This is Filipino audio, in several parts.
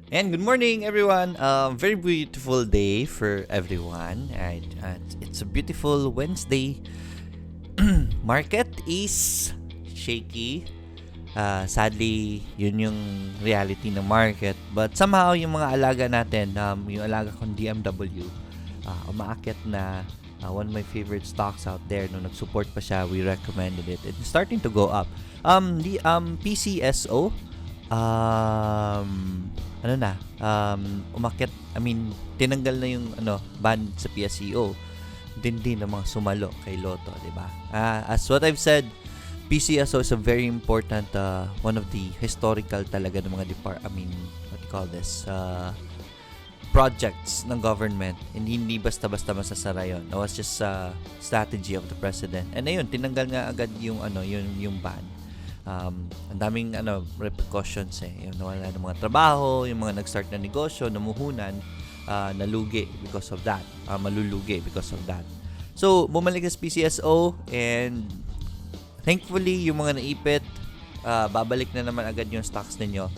And good morning, everyone. Very beautiful day for everyone. Right? It's a beautiful Wednesday. Market is shaky. Sadly, yun yung reality ng market. But somehow, yung mga alaga natin, yung alaga kong DMW, umaakyat na. One of my favorite stocks out there, nung nag-support pa siya, we recommended it. It's starting to go up. The PCSO, umakyat, tinanggal na yung ban sa PSEO. Din ng mga sumalo kay Lotto, di ba? As what I've said, PCSO is a very important, one of the historical talaga ng mga projects ng government. Hindi basta-basta masasara yun. It was just a strategy of the president. And ayun, tinanggal nga agad yung ban. Ang daming repercussions yung nawala ng mga trabaho, yung mga nag-start na negosyo, namuhunan, nalugi because of that. Malulugi because of that. So, bumalik sa PCSO and thankfully, yung mga naipit, babalik na naman agad yung stocks ninyo.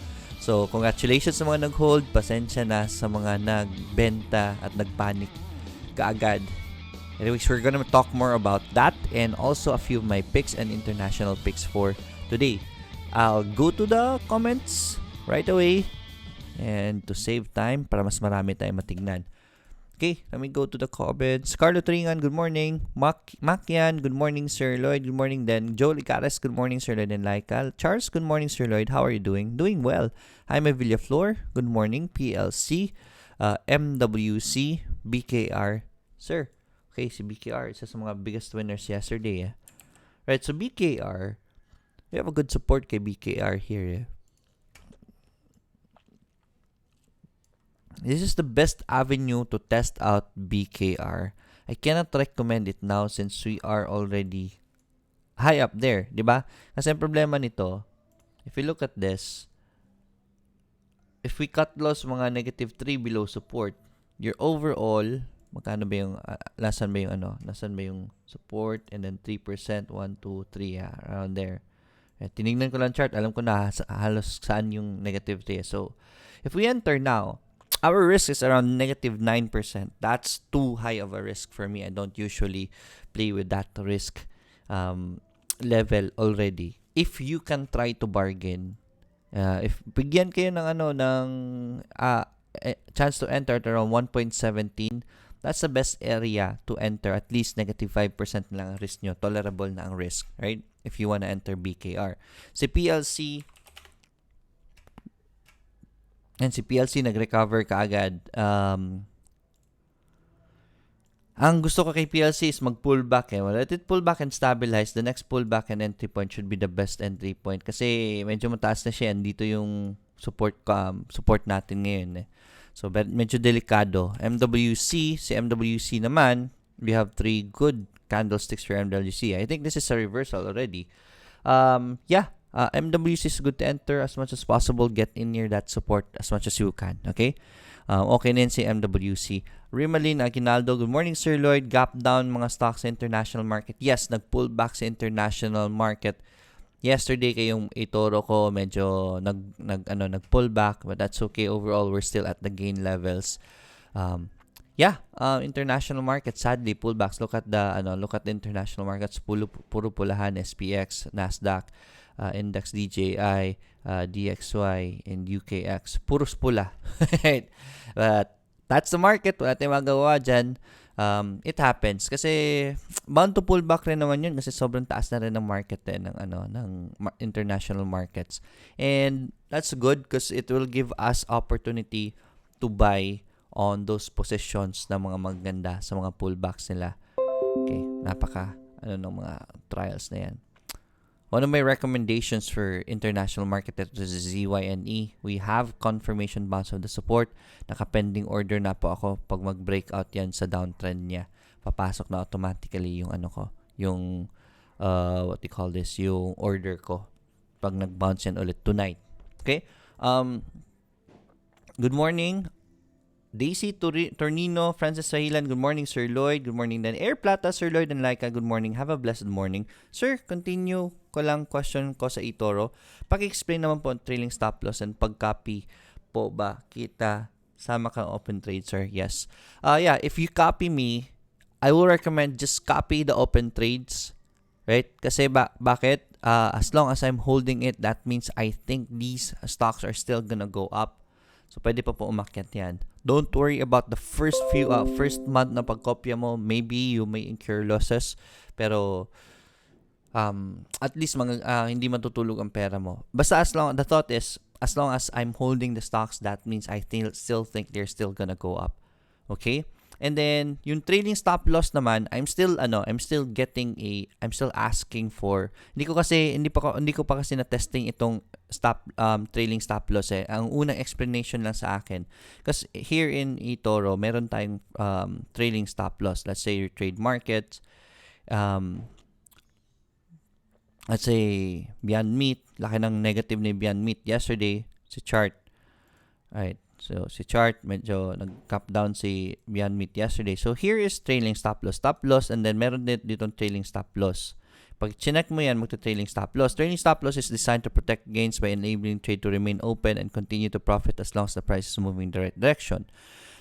So, congratulations sa mga nag-hold. Pasensya na sa mga nagbenta at nagpanic kaagad. Anyways, we're gonna talk more about that and also a few of my picks and international picks for today. I'll go to the comments right away and to save time para mas marami tayong matignan. Okay, let me go to the comments. Carlo Tringan, good morning. Macyan, good morning, Sir Lloyd. Good morning, then. Joe Licares, good morning, Sir Lloyd and Laika. Charles, good morning, Sir Lloyd. How are you doing? Doing well. Jaime Villaflor, good morning. PLC, MWC, BKR. Sir, okay, si BKR, isa sa mga biggest winners yesterday. Right, so BKR, we have a good support kay BKR here. This is the best avenue to test out BKR. I cannot recommend it now since we are already high up there, di ba? Kasi ang problema nito, if you look at this, if we cut loss mga -3 below support, your overall, magkano ba yung, nasan ba yung support, and then 3%, 1, 2, 3, around there. Tinignan ko lang chart, alam ko na halos saan yung -3. So, if we enter now, our risk is around -9%. That's too high of a risk for me. I don't usually play with that risk level already. If you can try to bargain, if bigyan kayo ng chance to enter at around 1.17, that's the best area to enter. At least -5% lang ang risk nyo. Tolerable na ang risk, right? If you wanna enter BKR. Si PLC, nag-recover kaagad. Ang gusto ko kay PLC is mag-pullback eh. Well, let it pull back and stabilize. The next pullback and entry point should be the best entry point. Kasi medyo mataas na siya. Dito yung support natin ngayon eh. So, medyo delikado. MWC, si MWC naman, we have 3 good candlesticks for MWC. I think this is a reversal already. MWC is good to enter as much as possible. Get in near that support as much as you can. Okay? Okay na yun si MWC. Rimalin Aguinaldo, good morning Sir Lloyd. Gap down mga stocks sa international market. Yes, nag-pull back sa international market. Yesterday kayong eToro ko medyo nag-pull back, but that's okay. Overall, we're still at the gain levels. International market sadly pullbacks. Look at the international markets, puro pulahan. SPX, Nasdaq, Index DJI, DXY, and UKX. Puros pula. Right? But that's the market. Wala tayong magawa dyan. It happens. Kasi bound to pull back rin naman yun kasi sobrang taas na rin ng market ng international markets. And that's good because it will give us opportunity to buy on those positions na mga maganda sa mga pullbacks nila. Okay, ng mga trials na yan. One of my recommendations for international market is ZYNE. We have confirmation bounce of the support. Naka-pending order na po ako. Pag mag-breakout yan sa downtrend niya, papasok na automatically yung yung yung order ko. Pag nag-bounce yan ulit tonight. Okay? Good morning. Daisy Tornino, Francis Sahilan, good morning Sir Lloyd, good morning then Air Plata, Sir Lloyd and Laika, good morning, have a blessed morning. Sir, continue ko lang question ko sa eToro. Paki-explain naman po ang trailing stop loss and pag-copy po ba kita sama kang open trade, sir? Yes. If you copy me, I will recommend just copy the open trades, right? Kasi bakit? As long as I'm holding it, that means I think these stocks are still gonna go up. So, pwede pa po umakyat yan. Don't worry about the first month na pagkopya mo. Maybe you may incur losses. Pero, at least hindi matutulog ang pera mo. Basta the thought is, as long as I'm holding the stocks, that means I still think they're still gonna go up. Okay? And then, yung trailing stop loss naman, I'm still asking for, hindi ko pa kasi na-testing itong trailing stop loss eh. Ang unang explanation lang sa akin, because here in eToro, meron tayong trailing stop loss. Let's say your trade markets, let's say Beyond Meat, laki ng negative ni Beyond Meat yesterday, si chart. Right. So, si chart, medyo nag-cap down si Beyond Meat yesterday. So, here is trailing stop loss, and then meron dito trailing stop loss. Pag chinek mo yan, magta-trailing stop loss. Trailing stop loss is designed to protect gains by enabling trade to remain open and continue to profit as long as the price is moving in the right direction.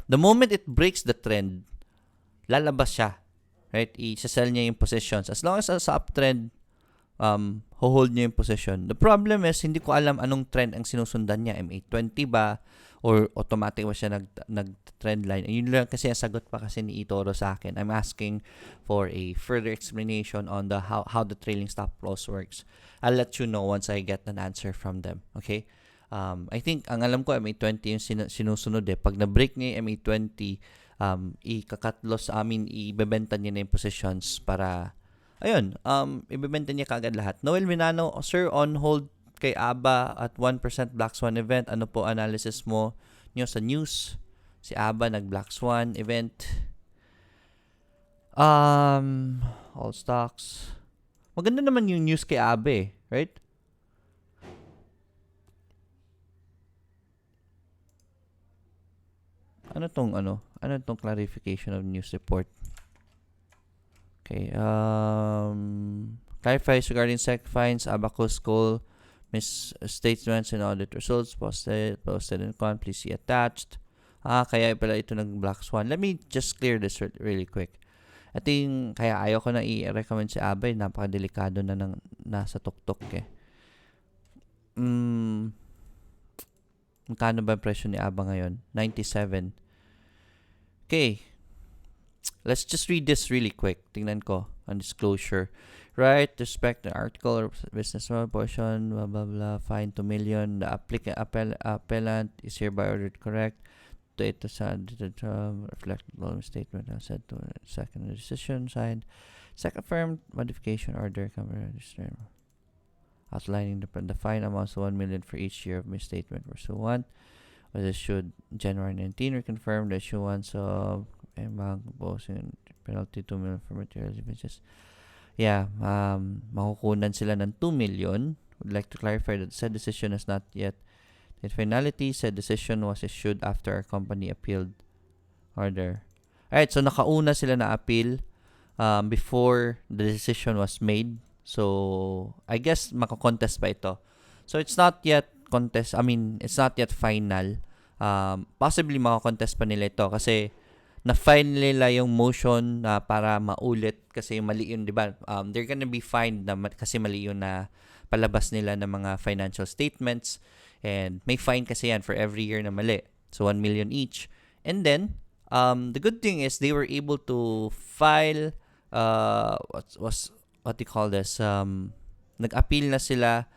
The moment it breaks the trend, lalabas siya. Right? I-sell niya yung positions. As long as sa uptrend, hold niya yung position. The problem is, hindi ko alam anong trend ang sinusundan niya. MA20 ba? Or automatic ba siya nag-trend line? Yun lang kasi ang sagot pa kasi ni eToro sa akin. I'm asking for a further explanation on how the trailing stop loss works. I'll let you know once I get an answer from them. Okay? I think, ang alam ko, MA20 yung sinusunod eh. Pag na-break niya yung MA20, i-cut loss, ibebenta niya na yung positions para, ibebenta niya kagad lahat. Noel Minano, sir, on hold kay ABA at 1% Black Swan event. Ano po analysis mo nyo sa news? Si ABA nag-Black Swan event. All stocks. Maganda naman yung news kay ABA eh, right? Ano tong clarification of news report? Okay. Clarifies regarding SEC fines, Abacus Call, misstatements and audit results posted in con, please see attached. Kaya pala ito nag-Black Swan. Let me just clear this really quick. Kaya ayaw ko na i-recommend si Abay. Napakadelikado na nasa tuktok eh. Magkano ba ang presyo ni Aba ngayon? 97. Okay. Let's just read this really quick. Tingnan ko on disclosure. Right, respect the article or business portion, blah, blah, blah, fine 2 million. The appellant is hereby ordered correct to it reflect the following statement I said to second decision signed. Second firm modification order outlining the fine amounts to 1 million for each year of misstatement pursuant was issued January 19. Reconfirmed the issuance of a bank posting penalty 2 million for material damages. Yeah, makukunan sila ng 2 million. Would like to clarify that said decision has not yet in finality. Said decision was issued after our company appealed order. Alright, so nakauna sila na appeal before the decision was made. So, I guess makakontest pa ito. So, it's not yet contest. I mean, it's not yet final. Possibly makakontest pa nila ito kasi na-file nila yung motion para maulit kasi mali yun, di ba? They're gonna be fined kasi mali yun na palabas nila ng mga financial statements. And may fine kasi yan for every year na mali. So, 1 million each. And then, the good thing is they were able to file what do you call this? Nag-appeal na sila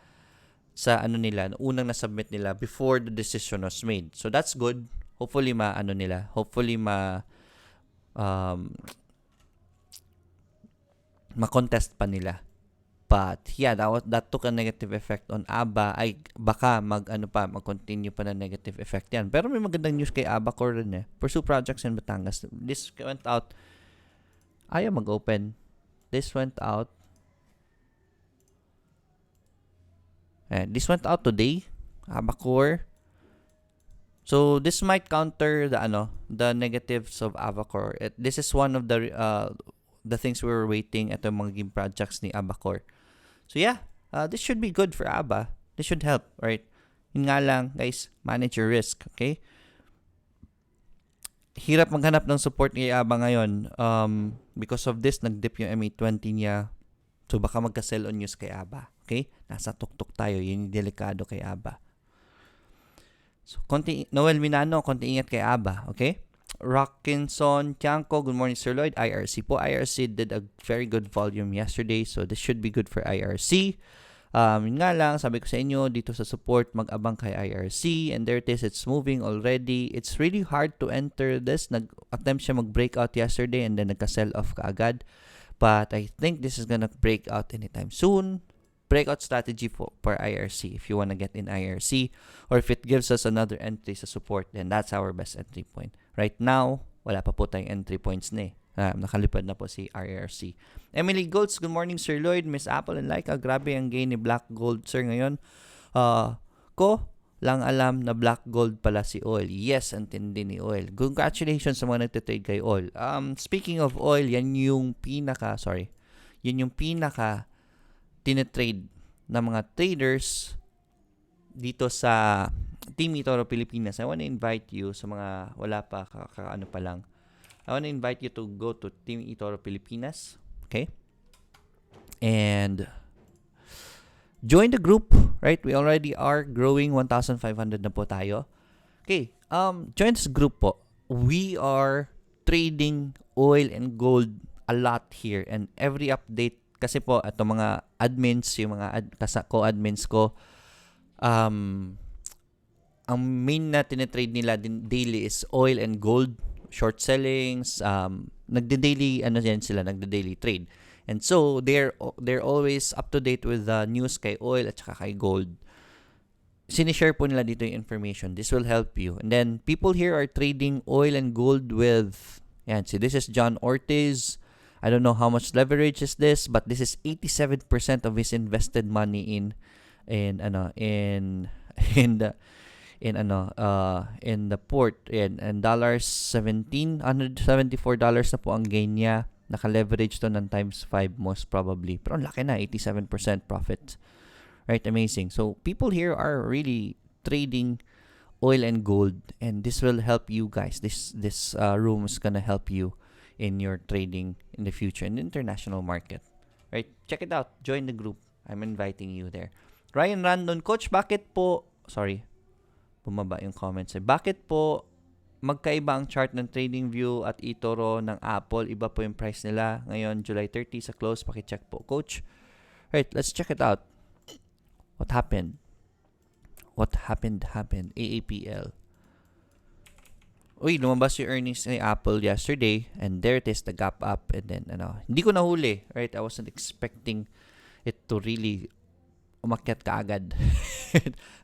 sa unang na-submit nila before the decision was made. So that's good. Hopefully ma-contest pa nila. But yeah, that took a negative effect on ABA. Ay baka mag-continue pa na negative effect yan. Pero may magandang news kay ABA Core rin Pursue projects in Batangas. This went out. Ayaw mag-open. This went out today, Abacor. So this might counter the negatives of Abacor. This is one of the things we were waiting at the mga game projects ni Abacor. So yeah, this should be good for ABA. This should help, right? Yun nga lang, guys, manage your risk, okay? Hirap maghanap ng support ni ABA ngayon. Because of this, nag-dip yung MA20 niya. So, baka magka-sell on news kay ABA. Okay? Nasa tuktok tayo. Yun yung delikado kay ABA. So, Noel Minano, konti ingat kay ABA. Okay? Rockinson Tiangco, good morning, Sir Lloyd. IRC po. IRC did a very good volume yesterday. So, this should be good for IRC. Yun nga lang, sabi ko sa inyo, dito sa support, mag-abang kay IRC. And there it is, it's moving already. It's really hard to enter this. Nag-attempt siya mag-breakout yesterday and then nagka-sell off kaagad. But I think this is gonna break out anytime soon. Breakout strategy for IRC if you wanna get in IRC. Or if it gives us another entry sa support, then that's our best entry point. Right now, wala pa po tayong entry points na nakalipad na po si IRC. Emily Golds, good morning, Sir Lloyd. Miss Apple and Laika, grabe ang gain ni Black Gold, sir, ngayon. Ko lang alam na Black Gold pala si Oil. Yes, antindi ni Oil. Congratulations sa mga nagtitrade kay Oil. Speaking of Oil, yan yung pinaka tinitrade ng mga traders dito sa Team eToro Pilipinas. I want to invite you sa mga wala pa, pa lang. I want to invite you to go to Team eToro Pilipinas, okay? And join the group, right? We already are growing 1,500 na po tayo. Okay, join this group po. We are trading oil and gold a lot here, and every update kasi po ito mga admins, yung mga co-admins ko, ang main na tinitrade nila daily is oil and gold. Short sellings, nagde-daily nagde-daily trade. And so they're always up to date with the news kay oil at saka kay gold. Sinishare po nila dito yung information. This will help you. And then people here are trading oil and gold with see, this is John Ortiz. I don't know how much leverage is this, but this is 87% of his invested money in the port and dollars $1,774 na po ang gain niya. Naka-leverage to ng times 5 most probably. Pero ang laki na, 87% profit. Right, amazing. So people here are really trading oil and gold, and this will help you guys. This room is gonna help you in your trading in the future in the international market. Right? Check it out. Join the group. I'm inviting you there. Ryan Randon, Coach, bakit po bumaba yung comments. Bakit po magkaiba ang chart ng TradingView at eToro ng Apple? Iba po yung price nila ngayon, July 30 sa close. Paki-check po, Coach. Right, let's check it out. What happened? AAPL. lumabas yung earnings ni Apple yesterday, and there it is, the gap up, and then, hindi ko nahuli, right? I wasn't expecting it to really umakyat kaagad.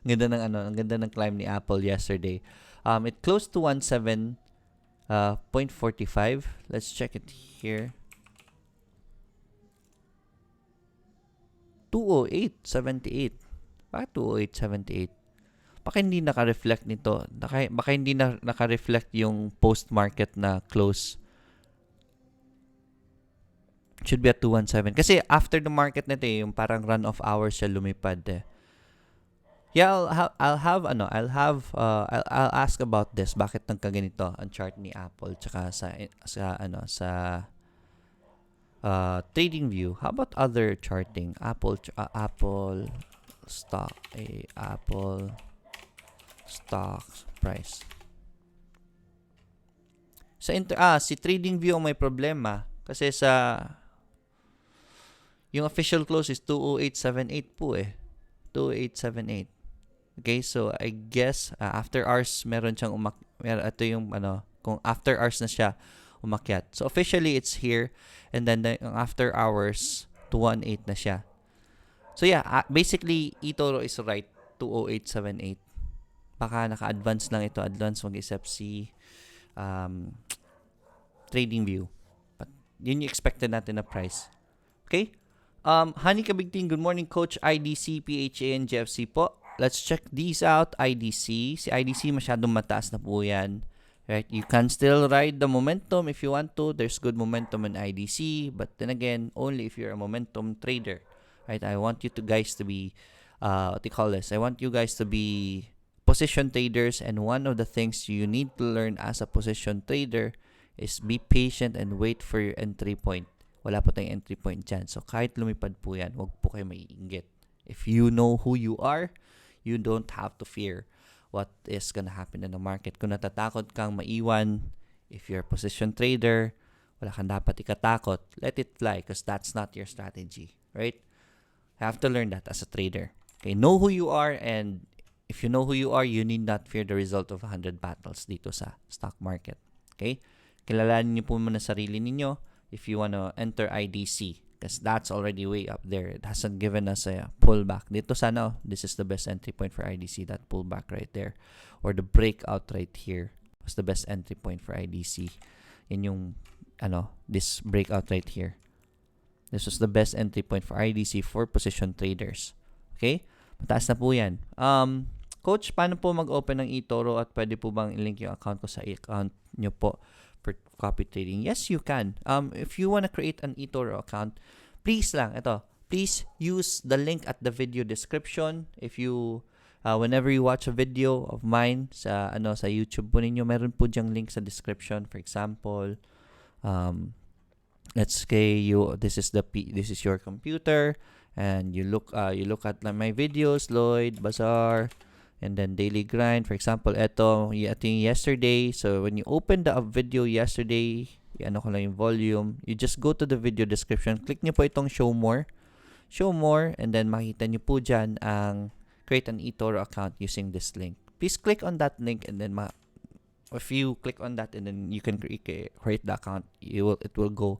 Ang ganda ng climb ni Apple yesterday. It closed to 17.45. Let's check it here. 208.78. Bakit 208.78? Baka hindi naka-reflect nito. Baka hindi naka-reflect yung post-market na close. Should be at 217. Kasi after the market nito, yung parang run of hours siya lumipad eh. Yeah, I'll ask about this. Bakit nagkaganito ang chart ni Apple tsaka sa trading view. How about other charting? Apple stock, Apple stock price. Si trading view ang may problema kasi yung official close is 208.78 po eh. 208.78. Okay, so I guess after hours meron siyang ito yung kung after hours na siya umakyat. So officially it's here, and then after hours 218 na siya. So yeah, basically eToro is right, 208.78. Baka naka-advance lang ito, advance mag-isip si trading view. But yun yung expected natin na price. Okay? Honey Kabigting, good morning coach. IDC, PHA, and GFC po. Let's check these out. IDC. Si IDC masyadong mataas na po yan. Right? You can still ride the momentum if you want to. There's good momentum in IDC. But then again, only if you're a momentum trader. Right? I want you guys to be, I want you guys to be position traders. And one of the things you need to learn as a position trader is be patient and wait for your entry point. Wala po tayong entry point dyan. So, kahit lumipad po yan, wag po kayo maiinggit. If you know who you are, you don't have to fear what is gonna happen in the market. Kung natatakot kang maiwan, if you're a position trader, wala kang dapat ikatakot. Let it fly because that's not your strategy. Right? You have to learn that as a trader. Okay? Know who you are, and if you know who you are, you need not fear the result of 100 battles dito sa stock market. Okay? Kilalanin niyo po muna sarili ninyo if you want to enter IDC, because that's already way up there. It hasn't given us a pullback. Dito sana, this is the best entry point for IDC, that pullback right there. Or the breakout right here was the best entry point for IDC. In yung, this breakout right here. This was the best entry point for IDC for position traders. Okay? Mataas na po yan. Coach, paano po mag-open ng eToro at pwede po bang i-link yung account ko sa account nyo po for copy trading? Yes, you can. If you want to create an eToro account, please use the link at the video description. If you whenever you watch a video of mine sa YouTube po ninyo, meron po diyang link sa description. For example, let's say this is your computer, and you look at my videos, Lloyd, Bazar, and then daily grind. For example, ito yung yesterday. So when you open the video yesterday, ko lang yung volume. You just go to the video description. Click niyo po itong show more, and then makita niyo po dyan ang create an eToro account using this link. Please click on that link, and then if you click on that, and then you can create the account, it will go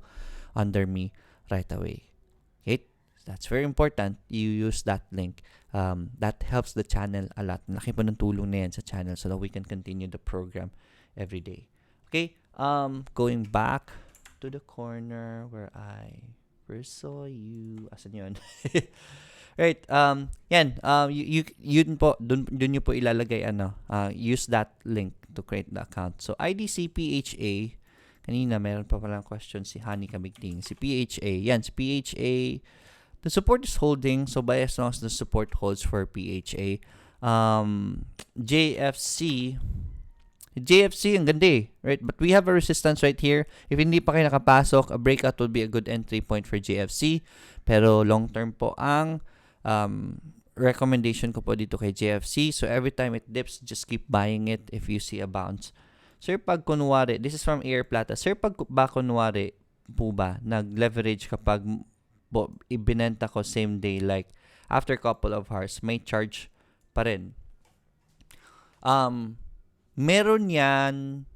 under me right away. Okay? That's very important. You use that link. That helps the channel a lot. Laki po ng tulong na yan sa channel so that we can continue the program every day. Okay? Going back to the corner where I first saw you. Asan yun? Right. Yan. Yun po, dun nyo po ilalagay, use that link to create the account. So, IDC PHA. Kanina, meron pa palang question si Honey Kabigting. Si PHA. Yan, si PHA. The support is holding, so by as long as the support holds for PHA. JFC, ang ganda eh, right? But we have a resistance right here. If hindi pa kayo nakapasok, a breakout would be a good entry point for JFC. Pero long term po ang recommendation ko po dito kay JFC. So every time it dips, just keep buying it if you see a bounce. Sir, pag kunwari, this is from Air Plata. Sir, pag ba kunwari po ba, nag-leverage kapag ibinenta ko same day, like after couple of hours, may charge pa rin. Meron yan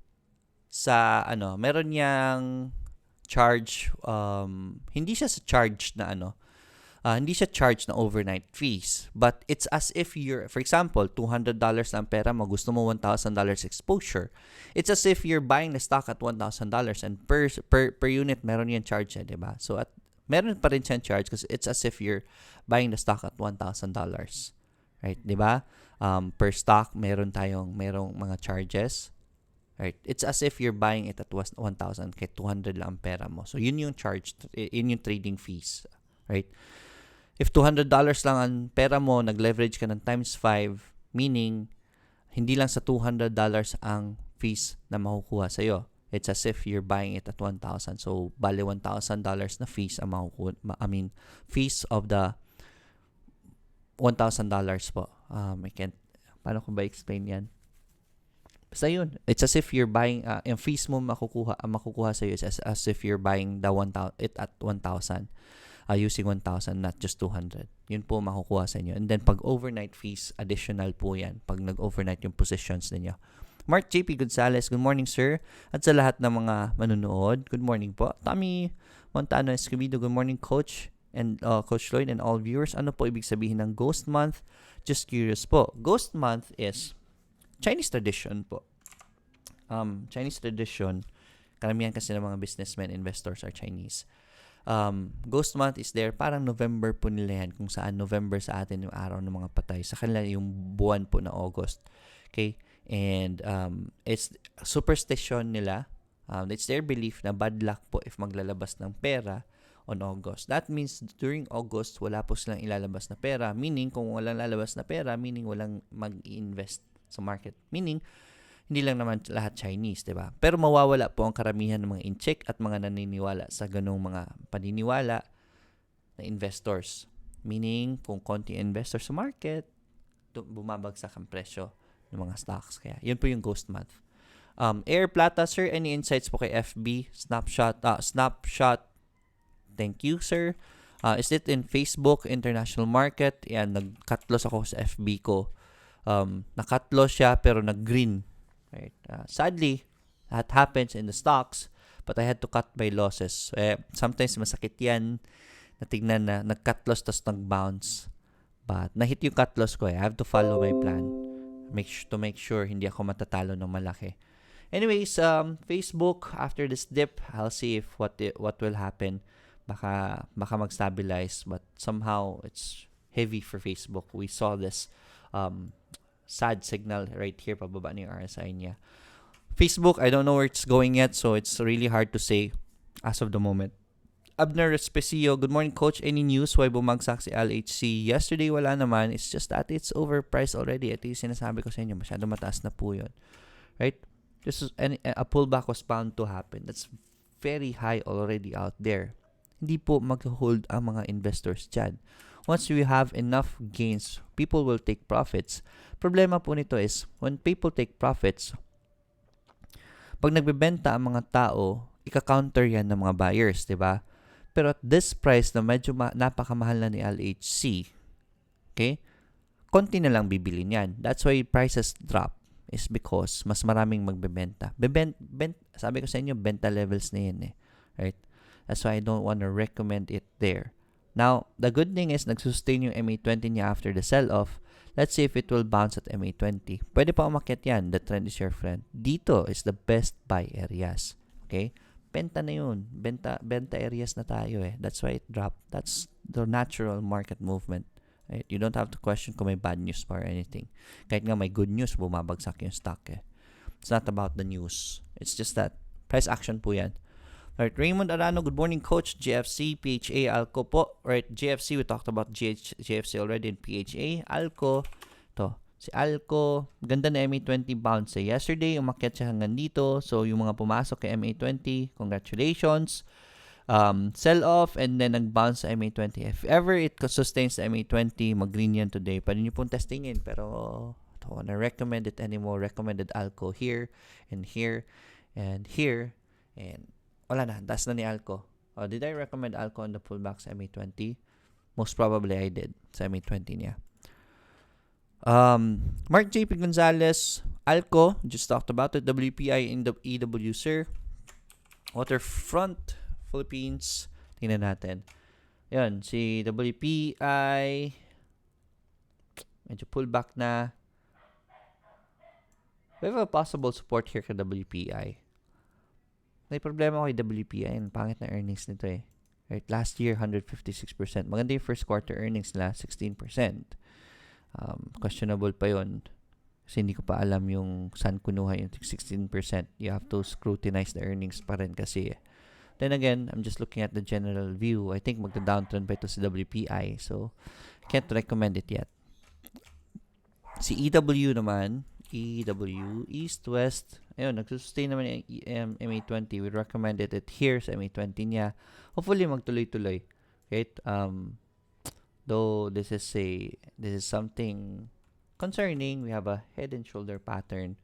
meron niyang charge, hindi siya sa charge na hindi siya charge na overnight fees. But it's as if for example, $200 lang pera mo, gusto mo $1,000 exposure. It's as if you're buying the stock at $1,000 and per unit meron yan charge, diba? So meron pa rin siyang charge kasi it's as if you're buying the stock at $1,000. Right, diba? Per stock, merong mga charges. Right? It's as if you're buying it at 1,000 kaya 200 lang ang pera mo. So yun yung charge, yun yung trading fees. Right? If $200 lang ang pera mo, nag-leverage ka ng times 5, meaning, hindi lang sa $200 ang fees na makukuha sa'yo. It's as if you're buying it at 1,000. So, bale $1,000 na fees ang makukuha. Fees of the $1,000 po. Paano ko ba explain yan? Basta yun. It's as if you're buying, yung fees mo makukuha sa'yo is as if you're buying it at 1,000. Using 1,000, not just 200. Yun po makukuha sa inyo. And then, pag overnight fees, additional po yan. Pag nag-overnight yung positions ninyo. Mark JP Gonzalez, good morning, sir. At sa lahat ng mga manunood, good morning po. Tommy Montano Escobedo, good morning, Coach. And Coach Lloyd and all viewers. Ano po ibig sabihin ng Ghost Month? Just curious po. Ghost Month is Chinese tradition po. Chinese tradition, karamihan kasi ng mga businessmen, investors are Chinese. Ghost Month is there, parang November po nila yan, kung saan November sa atin yung araw ng mga patay, sa kanila yung buwan po na August. Okay? And it's superstition nila. It's their belief na bad luck po if maglalabas ng pera on August. That means during August, wala po silang ilalabas na pera. Meaning, kung walang lalabas na pera, meaning walang mag-invest sa market. Meaning, hindi lang naman lahat Chinese, diba? Pero mawawala po ang karamihan ng mga in-check at mga naniniwala sa ganung mga paniniwala na investors. Meaning, kung konti investors sa market, bumabagsak ang presyo ng mga stocks. Kaya, yun po yung Ghost Month. Air Plata, sir, any insights po kay FB? Snapshot. Thank you, sir. Is it in Facebook, international market? Yan, nag-cut loss ako sa FB ko. Na-cut loss siya, pero nag-green. Right. Sadly, that happens in the stocks, but I had to cut my losses. Sometimes masakit yan. Natignan na nag-cut loss tapos nag-bounce. But nahit yung cut loss ko. I have to follow my plan. To make sure hindi ako matatalo ng malaki. Anyways, Facebook, after this dip, I'll see if what will happen. Baka mag-stabilize, but somehow it's heavy for Facebook. We saw this sad signal right here, pababa na yung RSI niya. Facebook, I don't know where it's going yet, so it's really hard to say as of the moment. Abner Especio, good morning, Coach. Any news why bumagsak si LHC? Yesterday, wala naman. It's just that it's overpriced already. Ito yung sinasabi ko sa inyo. Masyado mataas na po yun. Right? A pullback was bound to happen. That's very high already out there. Hindi po mag-hold ang mga investors dyan. Once we have enough gains, people will take profits. Problema po nito is, when people take profits, pag nagbebenta ang mga tao, ika-counter yan ng mga buyers, di ba? Pero at this price na medyo napakamahal na ni LHC, okay, konti na lang bibili niyan. That's why prices drop, is because mas maraming magbebenta. Sabi ko sa inyo, benta levels na yan eh. Right? That's why I don't want to recommend it there. Now, the good thing is, nagsustain yung MA20 niya after the sell-off. Let's see if it will bounce at MA20. Pwede pa umakyat yan. The trend is your friend. Dito is the best buy areas. Okay? Benta na yun. Benta areas na tayo eh. That's why it dropped. That's the natural market movement. Right? You don't have to question kung may bad news pa or anything. Kahit nga may good news, bumabagsak yung stock eh. It's not about the news. It's just that price action po yan. Alright, Raymond Arano, good morning, Coach. GFC, PHA, Alco po. Alright, GFC, we talked about GFC already in PHA. Alco, si Alco, ganda na MA20 bounce eh. Yesterday, umakyat siya hanggang dito. So, yung mga pumasok kay MA20, congratulations. Sell off and then nag-bounce sa MA20. If ever it sustains the MA20, mag-green yan today. Pwede nyo pong testingin, pero I don't wanna recommend it anymore. Recommended Alco here, and here, and here, and wala na, das na ni Alco. Did I recommend Alco on the pullback sa MA20? Most probably I did sa MA20 niya. Mark JP Gonzalez, Alco, just talked about it. WPI in the EW, sir. Waterfront, Philippines. Tingnan natin. Yan, si WPI. Medyo pullback na. We have a possible support here kay WPI. May problema ko kay WPI. Ang pangit na earnings nito eh. Right, last year, 156%. Maganda yung first quarter earnings nila, 16%. Questionable pa yon kasi hindi ko pa alam yung saan kunuha yung 16%. You have to scrutinize the earnings pa rin kasi. Then again, I'm just looking at the general view. I think magda-downtrend pa ito si WPI. So, can't recommend it yet. Si EW naman, EW, East, West, ayun, nagsustain naman yung MA20. We recommended it here sa MA20 niya. Hopefully, magtuloy-tuloy. Right? Though this is something concerning. We have a head and shoulder pattern.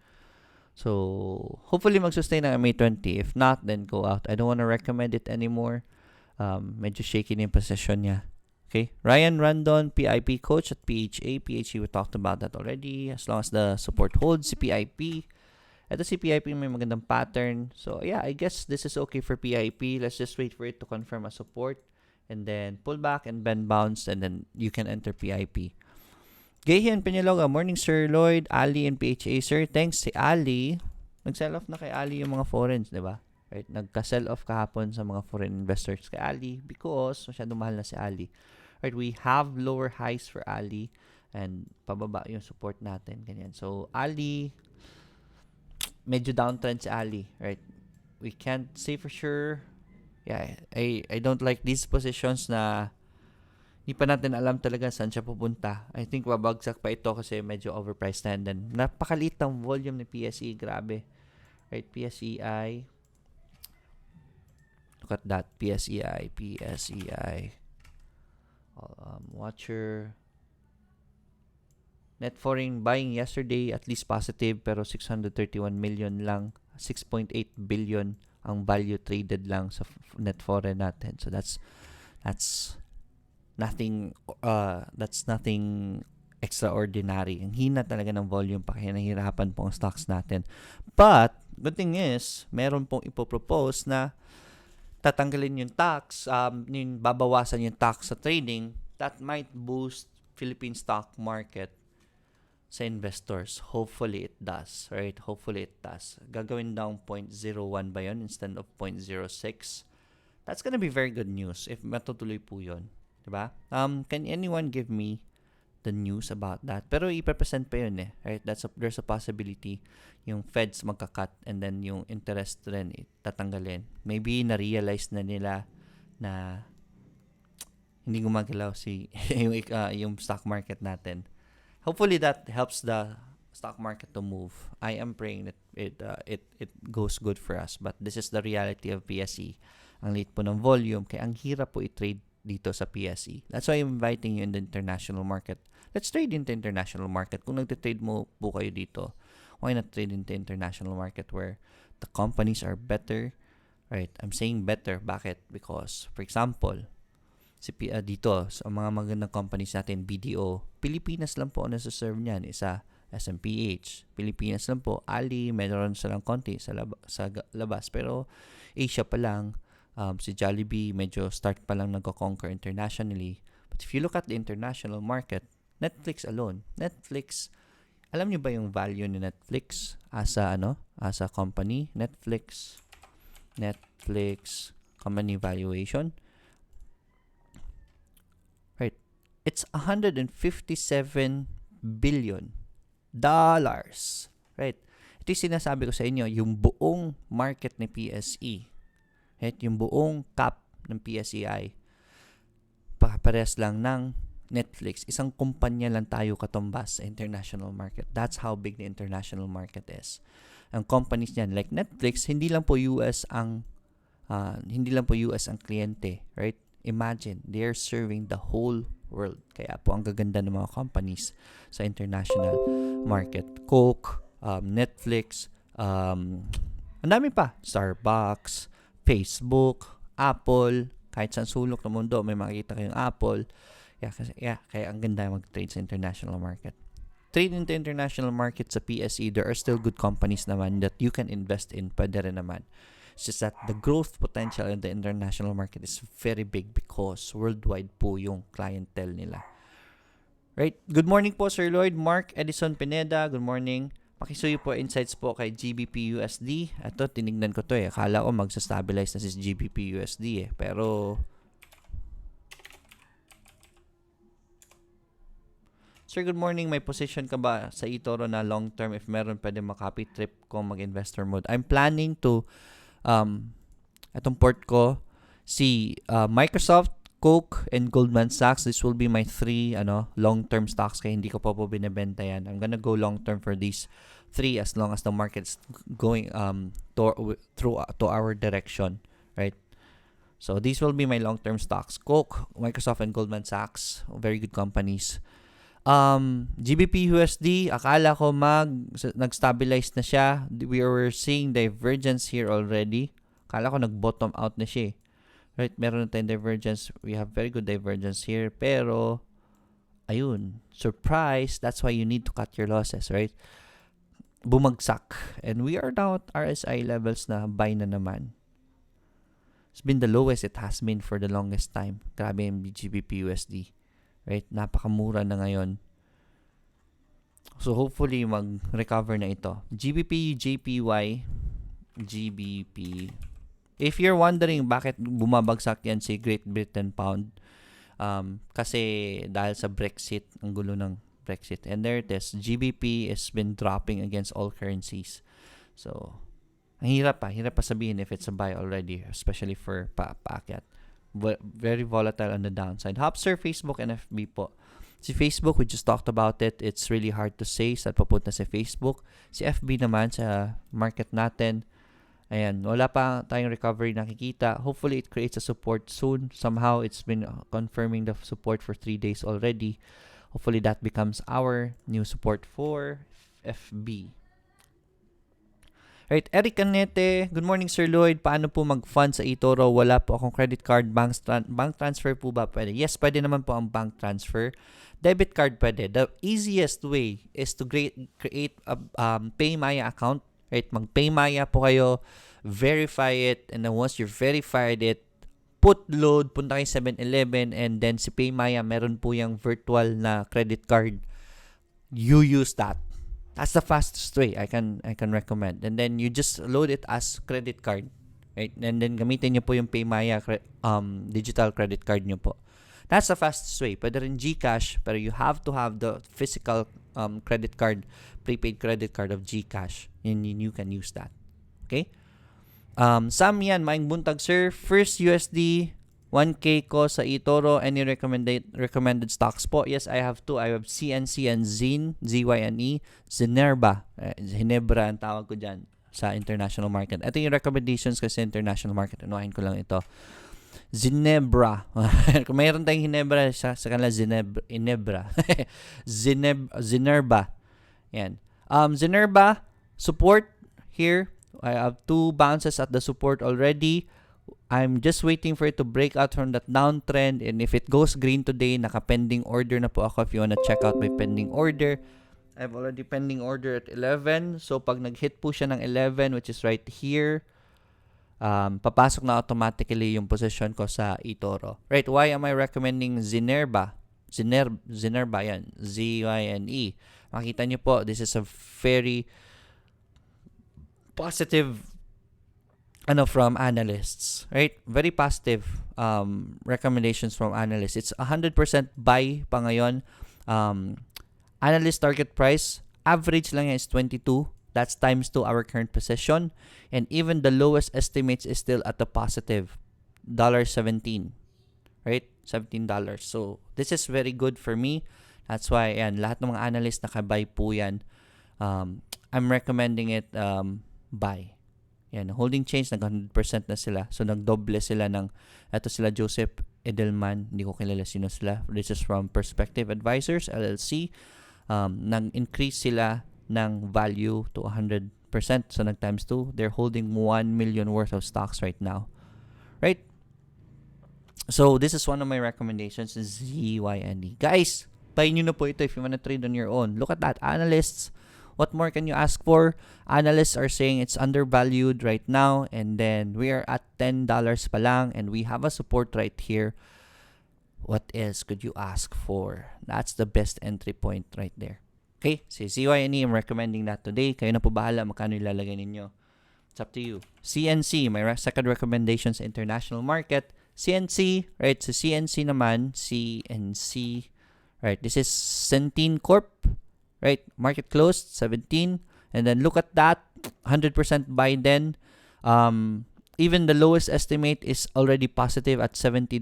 So, hopefully mag-sustain ng MA20. If not, then go out. I don't want to recommend it anymore. Medyo shaky na yung position niya. Okay? Ryan Randon, PIP coach at PHA. PHA, we talked about that already. As long as the support holds, si PIP. Ito si PIP may magandang pattern. So, yeah, I guess this is okay for PIP. Let's just wait for it to confirm a support. And then pull back and bend bounce. And then you can enter PIP. Gahian Peñaloga, morning Sir Lloyd, Ali and PHA. Sir, thanks si Ali. Nag-sell off na kay Ali yung mga foreigns, di ba? Right? Nagka-sell off kahapon sa mga foreign investors kay Ali because masyadong mahal na si Ali. Right? We have lower highs for Ali and pababa yung support natin. Ganyan. So, Ali, medyo downtrend si Ali. Right? We can't say for sure. Yeah, I don't like these positions na hindi pa natin alam talaga saan siya pupunta. I think babagsak pa ito kasi medyo overpriced na. And then, napakaliit ang volume ni PSE. Grabe. Right? PSEI. Look at that. PSEI. Watcher. Net foreign buying yesterday, at least positive, pero 631 million lang. 6.8 billion ang value traded lang sa net foreign natin. So, that's nothing extraordinary. Ang hina talaga ng volume pa kaya nahihirapan po ang stocks natin. But, good thing is, meron pong ipopropose na tatanggalin yung tax, babawasan yung tax sa trading. That might boost Philippine stock market sa investors. Hopefully it does. Right? Hopefully it does. Gagawin down 0.01 ba yun instead of 0.06? That's gonna be very good news if matutuloy po yun. Diba? Can anyone give me the news about that? Pero i-present pa yun eh. Right? There's a possibility yung Feds magka-cut and then yung interest rin tatanggalin. Maybe na-realize na nila na hindi gumagalaw yung stock market natin. Hopefully that helps the stock market to move. I am praying that it goes good for us. But this is the reality of PSE. Ang liit po ng volume kaya ang hirap po i-trade dito sa PSE. That's why I'm inviting you in the international market. Let's trade in the international market. Kung nagtitrade mo po kayo dito, why not trade in the international market where the companies are better? Right? I'm saying better. Bakit? Because, for example, dito, sa mga magandang companies natin, BDO, Pilipinas lang po ang nasa-serve niyan. Isa, SMPH. Pilipinas lang po. Ali, meron silang konti sa labas. Pero, Asia pa lang. Si Jollibee, medyo start pa lang nagko-conquer internationally. But if you look at the international market, Netflix alone, alam niyo ba yung value ni Netflix as a company? Netflix company valuation. Right. It's $157 billion. Right. Ito yung sinasabi ko sa inyo, yung buong market ni PSE. Right? Yung buong cap ng PSEI, parehas lang ng Netflix. Isang kumpanya lang tayo katumbas sa international market. That's how big the international market is. Ang companies niyan, like Netflix, hindi lang po US ang kliyente, right? Imagine, they're serving the whole world. Kaya po ang gaganda ng mga companies sa international market. Coke, Netflix, ang dami pa. Starbucks, Facebook, Apple, kahit saan sulok ng mundo, may makikita kayong Apple. Kaya ang ganda mag-trade sa international market. trade into international markets sa PSE, there are still good companies naman that you can invest in. Pwede rin naman. It's just that the growth potential in the international market is very big because worldwide po yung clientele nila. Right? Good morning po, Sir Lloyd. Mark Edison Pineda, good morning. Pakisuyo po insights po kay GBP USD. Ito, tinignan ko to eh. Akala ko magsa-stabilize na si GBP USD eh. Pero Sir, good morning. May position ka ba sa eToro na long term? If meron, pwede makopy trip ko mag-investor mode. I'm planning to, itong port ko, si Microsoft, Coke, and Goldman Sachs. This will be my 3 long-term stocks kaya hindi ko pa po binibenta yan. I'm gonna go long-term for these 3 as long as the market's going to our direction, right? So these will be my long-term stocks. Coke, Microsoft, and Goldman Sachs. Very good companies. GBP USD, akala ko nag-stabilize na siya. We were seeing divergence here already. Akala ko nag-bottom out na siya. Right? Meron na tayong divergence. We have very good divergence here. Pero, ayun, surprise. That's why you need to cut your losses, right? Bumagsak. And we are now at RSI levels na buy na naman. It's been the lowest it has been for the longest time. Grabe yung GBP USD. Right? Napakamura na ngayon. So, hopefully, mag-recover na ito. GBP, JPY, GBP. If you're wondering bakit bumabagsak yan si Great Britain Pound, kasi dahil sa Brexit, ang gulo ng Brexit. And there it is. GBP has been dropping against all currencies. So, ang hirap pa. Hirap pa sabihin if it's a buy already, especially for paakyat. Very volatile on the downside. Hopster, Facebook, and FB po. Si Facebook, we just talked about it. It's really hard to say saan papunta si Facebook. Si FB naman sa market natin. Ayan, wala pa tayong recovery nakikita. Hopefully, it creates a support soon. Somehow, it's been confirming the support for 3 days already. Hopefully, that becomes our new support for FB. Right, Eric Canete, good morning Sir Lloyd. Paano po mag-fund sa eToro? Wala po akong credit card, bank transfer po ba pwede? Yes, pwede naman po ang bank transfer. Debit card pwede. The easiest way is to create a PayMaya account. Right, mag-PayMaya po kayo, verify it, and then once you verified it, put load, punta kayo 7-Eleven, and then si PayMaya, meron po yung virtual na credit card. You use that. That's the fastest way I can recommend. And then you just load it as credit card, right? And then gamitin niyo po yung PayMaya digital credit card niyo po. That's the fastest way. Pwede rin GCash, pero you have to have the physical credit card, prepaid credit card of GCash. And you can use that. Okay? Sam yan, maing buntag sir. First USD 1K ko sa eToro. Any recommended stocks po? Yes, I have 2. I have CNC and ZYNE, ZYNE, Zinnerba. Ginebra ang tawag ko dyan sa international market. Ito yung recommendations kasi international market. Anuhin ko lang ito. Zinebra. Kung mayroon tayong Ginebra sa kanila, Zinebra. Zinnerba. Yan. Zinnerba, support here. I have 2 bounces at the support already. I'm just waiting for it to break out from that downtrend, and if it goes green today, naka-pending order na po ako if you wanna check out my pending order. I have already pending order at 11. So, pag nag-hit po siya ng 11, which is right here, papasok na automatically yung position ko sa eToro. Right, why am I recommending Zinnerba? Zinnerba yan. ZYNE. Makita nyo po, this is a very positive from analysts, right? Very positive recommendations from analysts. It's 100% buy pa ngayon. Analyst target price, average lang yan is 22. That's times 2 our current position. And even the lowest estimates is still at the positive, $17, right? $17. So, this is very good for me. That's why, yan, lahat ng mga analysts nakabuy po yan. I'm recommending it buy. Yan, holding change, nag 100% na sila. So, nagdoble sila ng, eto sila Joseph Edelman, hindi ko kilala sino sila. This is from Perspective Advisors, LLC. Nag-increase sila ng value to 100%. So, nag-times 2. They're holding 1 million worth of stocks right now. Right? So, this is one of my recommendations is ZYNE. Guys, Buy nyo na po ito if you wanna trade on your own. Look at that. Analysts, what more can you ask for? Analysts are saying it's undervalued right now, and then we are at $10 pa lang, and we have a support right here. What else could you ask for? That's the best entry point right there. Okay, si ZYNE, I'm recommending that today. Kayo na po bahala magkano ilalagay ninyo. It's up to you. CNC, my second recommendation sa international market. CNC, right? So CNC naman, CNC, right? This is Centene Corp, right? Market closed 17, and then look at that, 100% buy then. Even the lowest estimate is already positive at $70,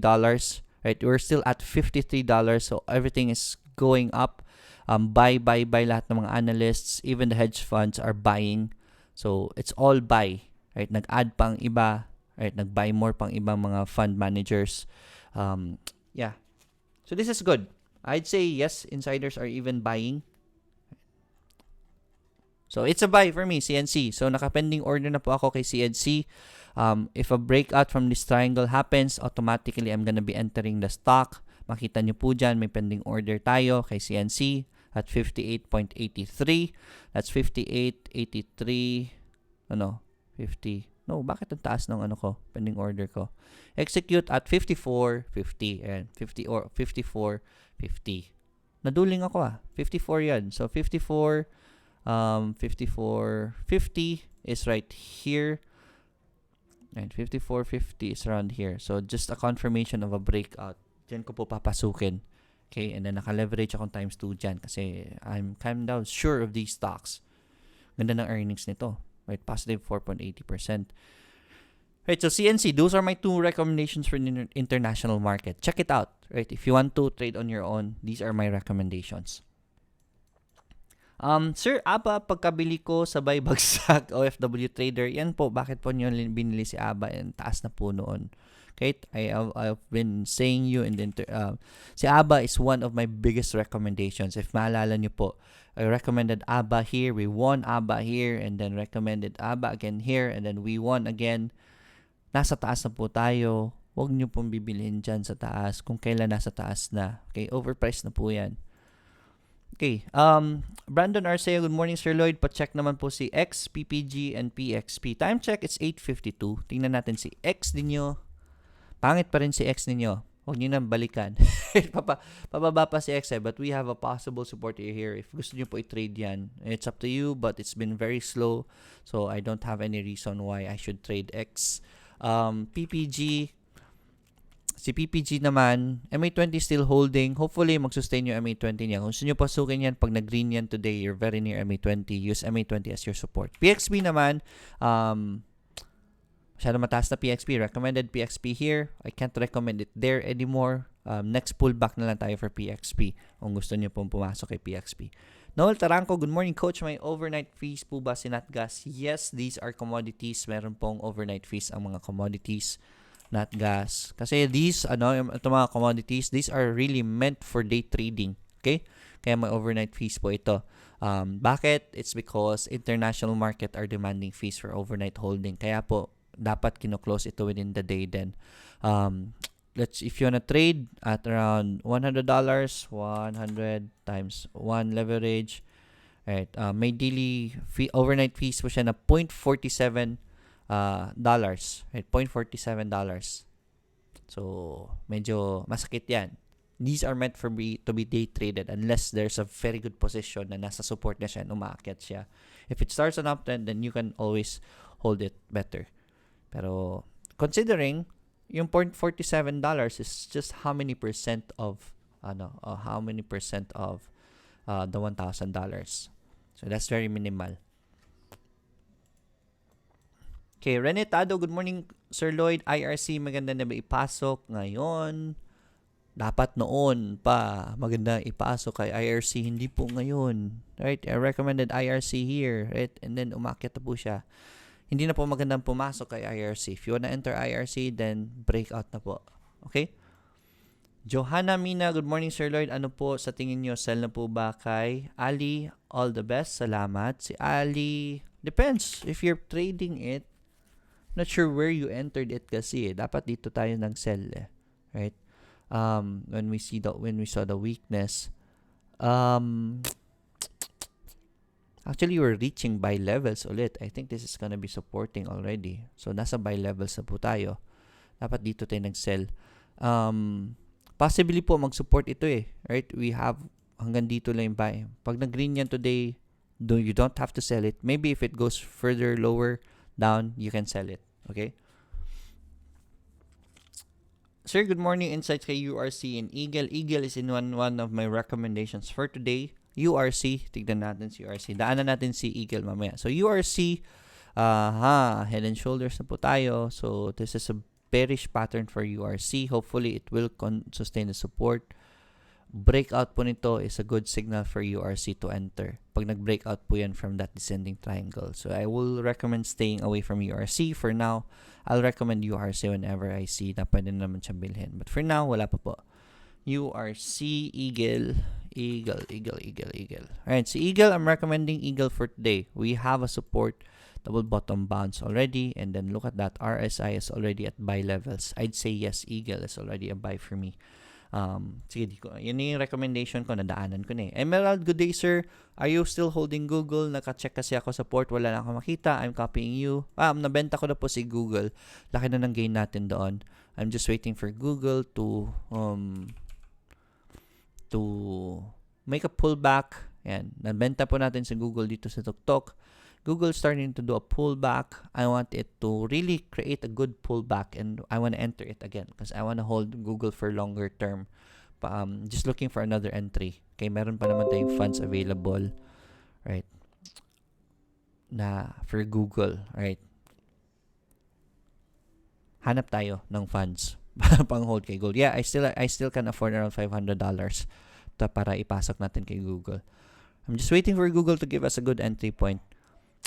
right? We're still at $53, so everything is going up. Buy lahat ng mga analysts, even the hedge funds are buying. So it's all buy, right? Nag-add pang iba, right? Nag-buy more pang ibang mga fund managers. Yeah. So this is good. I'd say yes, insiders are even buying. So it's a buy for me, CNC. So nakapending order na po ako kay CNC. If a breakout from this triangle happens, automatically I'm gonna be entering the stock. Makita nyo po dyan, may pending order tayo kay CNC at 58.83. That's 58.83. Bakit ang taas ng pending order ko? Execute at 54.50 and 50 or 54.50. Naduling ako 54 yan. So 54 54.50 is right here. And 54.50 is around here. So just a confirmation of a breakout. Diyan ko po papasukin. Okay, and then naka-leverage akong times 2 dyan kasi I'm kind of sure of these stocks. Ganda ng earnings nito. Right, positive 4.80%. Right, so CNC, those are my 2 recommendations for the international market. Check it out. Right, if you want to trade on your own, these are my recommendations. Sir, ABA, pagkabili ko sabay bagsak OFW trader, yan po, bakit po nyo binili si ABA? Yan, taas na po noon. Okay, I've been saying you in the si ABA is one of my biggest recommendations. If maalala nyo po, I recommended ABA here, we won ABA here, and then recommended ABA again here, and then we won again. Nasa taas na po tayo. Huwag nyo pong bibilihin dyan sa taas kung kailan nasa taas na. Okay, overpriced na po yan. Okay, Brandon Arceo, good morning Sir Lloyd. Pa-check naman po si X, PPG, and PXP. Time check, it's 8:52. Tingnan natin si X ninyo. Pangit pa rin si X ninyo. Huwag nyo nang balikan. Pababa pa si X but we have a possible support here. If gusto nyo po i-trade yan, it's up to you, but it's been very slow. So I don't have any reason why I should trade X. PPG, si PPG naman, MA20 still holding. Hopefully, mag-sustain yung MA20 niya. Kung gusto nyo pasukin yan, pag nag-green yan today, you're very near MA20. Use MA20 as your support. PXP naman, masyado mataas na PXP. Recommended PXP here. I can't recommend it there anymore. Next pullback na lang tayo for PXP kung gusto nyo pong pumasok kay PXP. Noel Taranco, good morning coach. May overnight fees po ba si Natgas? Yes, these are commodities. Meron pong overnight fees ang mga commodities. Not gas. Kasi these, itong mga commodities, these are really meant for day trading. Okay? Kaya may overnight fees po ito. Bakit? It's because international market are demanding fees for overnight holding. Kaya po, dapat kino-close ito within the day then. If you wanna trade at around $100, 100 times 1 leverage, right? May daily fee, overnight fees po siya na 0.47 dollars, right? $0.47. So, medyo masakit yan. These are meant to be day traded unless there's a very good position na nasa support na siya and umaakyat siya. If it starts an uptrend, then you can always hold it better. Pero, considering yung $0.47 is just how many percent of the $1,000. So, that's very minimal. Okay, Rene Tado, good morning, Sir Lloyd. IRC, maganda na ba ipasok ngayon? Dapat noon pa maganda ipasok kay IRC, hindi po ngayon. Right? I recommended IRC here, right? And then umakyat na po siya. Hindi na po magandang pumasok kay IRC. If you wanna enter IRC, then breakout na po. Okay? Johanna Mina, good morning, Sir Lloyd. Ano po sa tingin nyo? Sell na po ba kay Ali? All the best. Salamat. Si Ali, depends. If you're trading it, not sure where you entered it kasi dapat dito tayo nag-sell right? When we saw the weakness, Actually, we're reaching buy levels ulit. I think this is gonna be supporting already. So, nasa buy levels na po tayo. Dapat dito tayo nag-sell. Possibly po mag-support ito eh. Right? We have hanggang dito lang yung buy. Pag nag-green yan today, you don't have to sell it. Maybe if it goes further lower down, you can sell it. Okay? Sir, good morning. Insights kay URC and Eagle. Eagle is in one of my recommendations for today. URC, tignan natin si URC. Daanan natin si Eagle mamaya. So, URC, head and shoulders na po tayo. So, this is a bearish pattern for URC. Hopefully, it will sustain the support. Breakout po nito is a good signal for URC to enter. Pag nag-breakout po yan from that descending triangle. So, I will recommend staying away from URC. For now, I'll recommend URC whenever I see na pwede naman siya bilhin. But for now, wala pa po. URC, Eagle. Alright, so Eagle, I'm recommending Eagle for today. We have a support double bottom bounce already. And then look at that. RSI is already at buy levels. I'd say yes, Eagle is already a buy for me. Sige, yun yung recommendation ko, nadaanan ko na eh. Emerald, good day sir. Are you still holding Google? Naka-check kasi ako sa port, wala na ako makita. I'm copying you. Nabenta ko na po si Google. Laki na ng gain natin doon. I'm just waiting for Google to make a pullback. Yan, nabenta po natin si Google dito sa TukTok. Google starting to do a pullback. I want it to really create a good pullback and I want to enter it again because I want to hold Google for longer term. Just looking for another entry. Okay, meron pa naman tayong funds available, right? Na for Google, right? Hanap tayo ng funds pang hold kay Google. Yeah, I still can afford around $500 para ipasok natin kay Google. I'm just waiting for Google to give us a good entry point.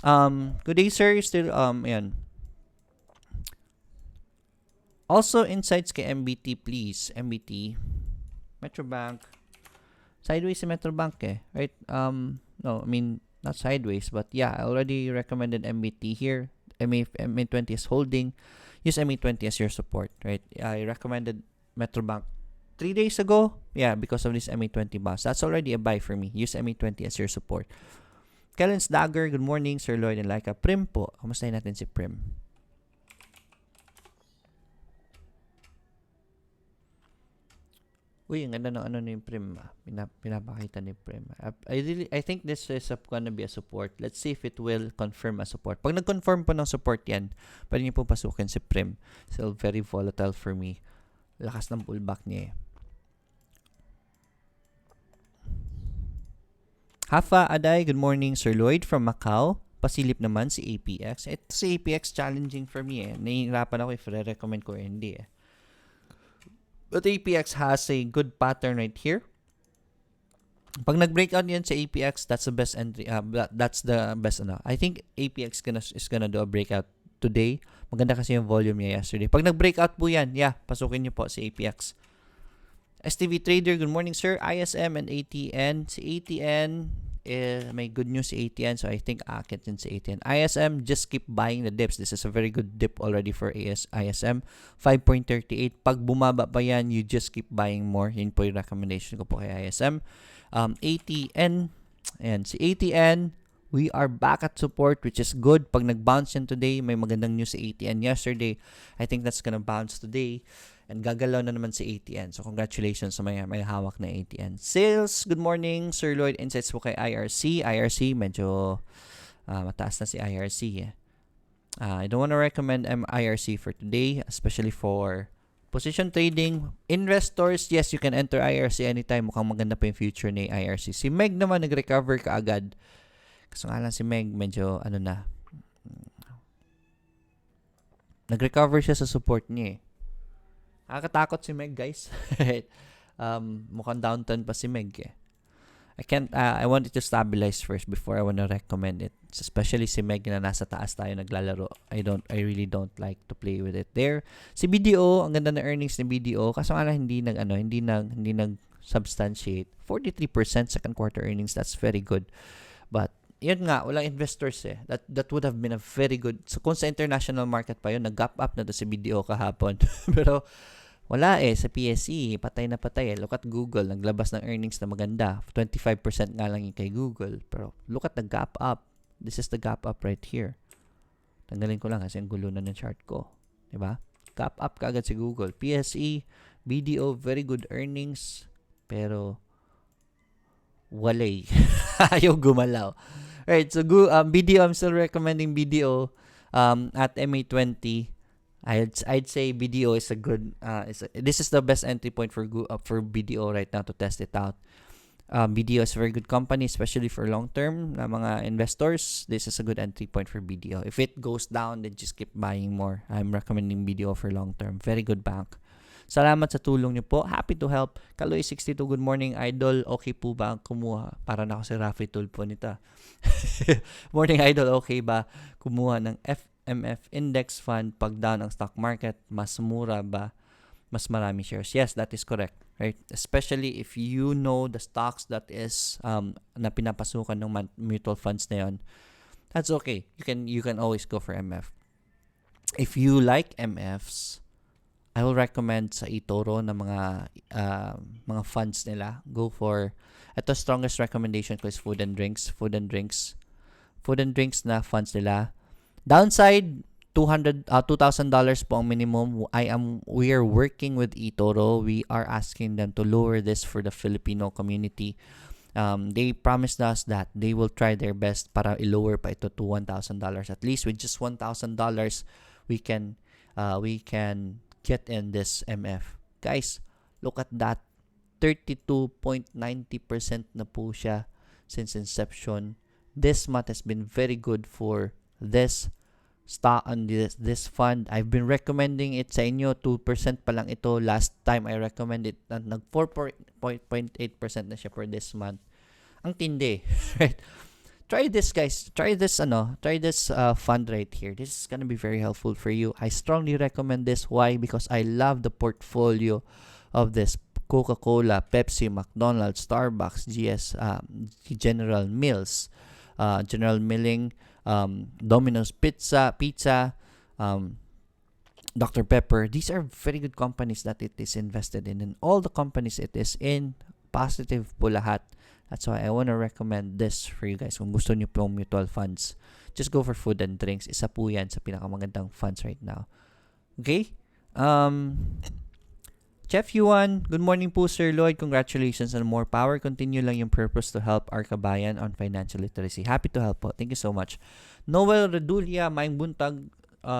Good day sir, still ayan. Also insights kay MBT please. MBT Metrobank. Sideways si Metrobank eh, right? No, I mean not sideways, but yeah, I already recommended MBT here. MA20 is holding. Use MA20 as your support, right? I recommended Metrobank 3 days ago. Yeah, because of this MA20 bounce. That's already a buy for me. Use MA20 as your support. Kellen's Dagger, good morning, Sir Lloyd and Laika. Prim po. Kamustahin natin si Prim? Uy, ang ganda ng ano ni Prim. Pinapakita ni Prim. I think this is gonna be a support. Let's see if it will confirm a support. Pag nag-confirm po ng support yan, pwede niyo po pasukin si Prim. Still very volatile for me. Lakas ng pullback niya eh. Hafa Aday, good morning Sir Lloyd from Macau. Pasilip naman si APX. Ito si APX challenging for me eh. Nahihirapan ako if re-recommend ko or hindi eh. But APX has a good pattern right here. Pag nag-breakout yan sa APX, that's the best entry. That's the best I think APX is gonna do a breakout today. Maganda kasi yung volume niya yesterday. Pag nag-breakout po yan, yeah, pasukin niyo po si APX. STV Trader, good morning sir. ISM and ATN. Si ATN, may good news si ATN. So I think akit din si ATN. ISM, just keep buying the dips. This is a very good dip already for ISM. 5.38. Pag bumaba pa yan, you just keep buying more. Yun po yung recommendation ko po kay ISM. ATN. Ayan, si ATN, we are back at support, which is good. Pag nag-bounce yan today, may magandang news si ATN yesterday. I think that's gonna bounce today. And gagalaw na naman si ATN. So, congratulations sa may hawak na ATN. Sales, good morning. Sir Lloyd, insights po kay IRC. IRC, medyo mataas na si IRC. I don't want to recommend IRC for today, especially for position trading. Investors, yes, you can enter IRC anytime. Mukhang maganda pa yung future ni IRC. Si Meg naman, nag-recover kaagad. Kaso nga lang si Meg, medyo nag-recover siya sa support niya eh. Nakakatakot si Meg, guys. Mukhang downturn pa si Meg eh. I want it to stabilize first before I want to recommend it. Especially si Meg na nasa taas tayo naglalaro. I really don't like to play with it there. Si BDO, ang ganda na earnings ni BDO. Kaso nga hindi nag-substantiate. 43% second quarter earnings. That's very good. But yun nga, walang investors eh. That would have been a very good. So kung sa international market pa yun, nag-gap up na to si BDO kahapon. Pero Wala sa PSE, patay na patay. Look at Google, naglabas ng earnings na maganda. 25% nga lang yung kay Google. Pero look at the gap up. This is the gap up right here. Tanggalin ko lang kasi ang gulo na ng chart ko. Diba? Gap up kaagad si Google. PSE, BDO, very good earnings. Pero walay. Ayaw gumalaw. Right, so BDO, I'm still recommending BDO at MA20. I'd say BDO is a good this is the best entry point for BDO right now to test it out. BDO is a very good company, especially for long term na mga investors. This is a good entry point for BDO. If it goes down, then just keep buying more. I'm recommending BDO for long term. Very good bank. Salamat sa tulong niyo po. Happy to help. Kaloy62, good morning, idol. Okay po ba ang kumuha? Para na ako si Rafi Tulpo nito. Morning, idol. Okay ba kumuha ng FMF index fund pag down ang stock market? Mas mura ba? Mas marami shares? Yes, that is correct. Right? Especially if you know the stocks that is na pinapasukan ng mutual funds na yon. That's okay. You can always go for MF. If you like MFs, I will recommend sa eToro na mga funds nila. Go for, ito strongest recommendation ko is food and drinks na funds nila. Downside, $2,000 po ang minimum. We are working with eToro. We are asking them to lower this for the Filipino community. They promised us that they will try their best para i-lower pa ito to $1,000. At least with just $1,000, we can get in this MF. Guys, look at that. 32.90% na po siya since inception. This month has been very good for this stock and this fund. I've been recommending it sa inyo. 2% pa lang ito. Last time I recommended it, nag 4.8% na siya for this month. Ang tindi. Right? Try this, guys. Try this fund right here. This is gonna be very helpful for you. I strongly recommend this. Why? Because I love the portfolio of this. Coca-Cola, Pepsi, McDonald's, Starbucks, General Mills, General Milling, Domino's Pizza, Dr. Pepper. These are very good companies that it is invested in. And all the companies it is in, positive po lahat. That's why I want to recommend this for you guys. Kung gusto nyo pong mutual funds, just go for food and drinks. Isa po yan sa pinakamagandang funds right now. Okay? Chef Yuan, good morning po, Sir Lloyd. Congratulations and more power. Continue lang yung purpose to help our kabayan on financial literacy. Happy to help po. Thank you so much. Noel Redulia, Maing Buntag,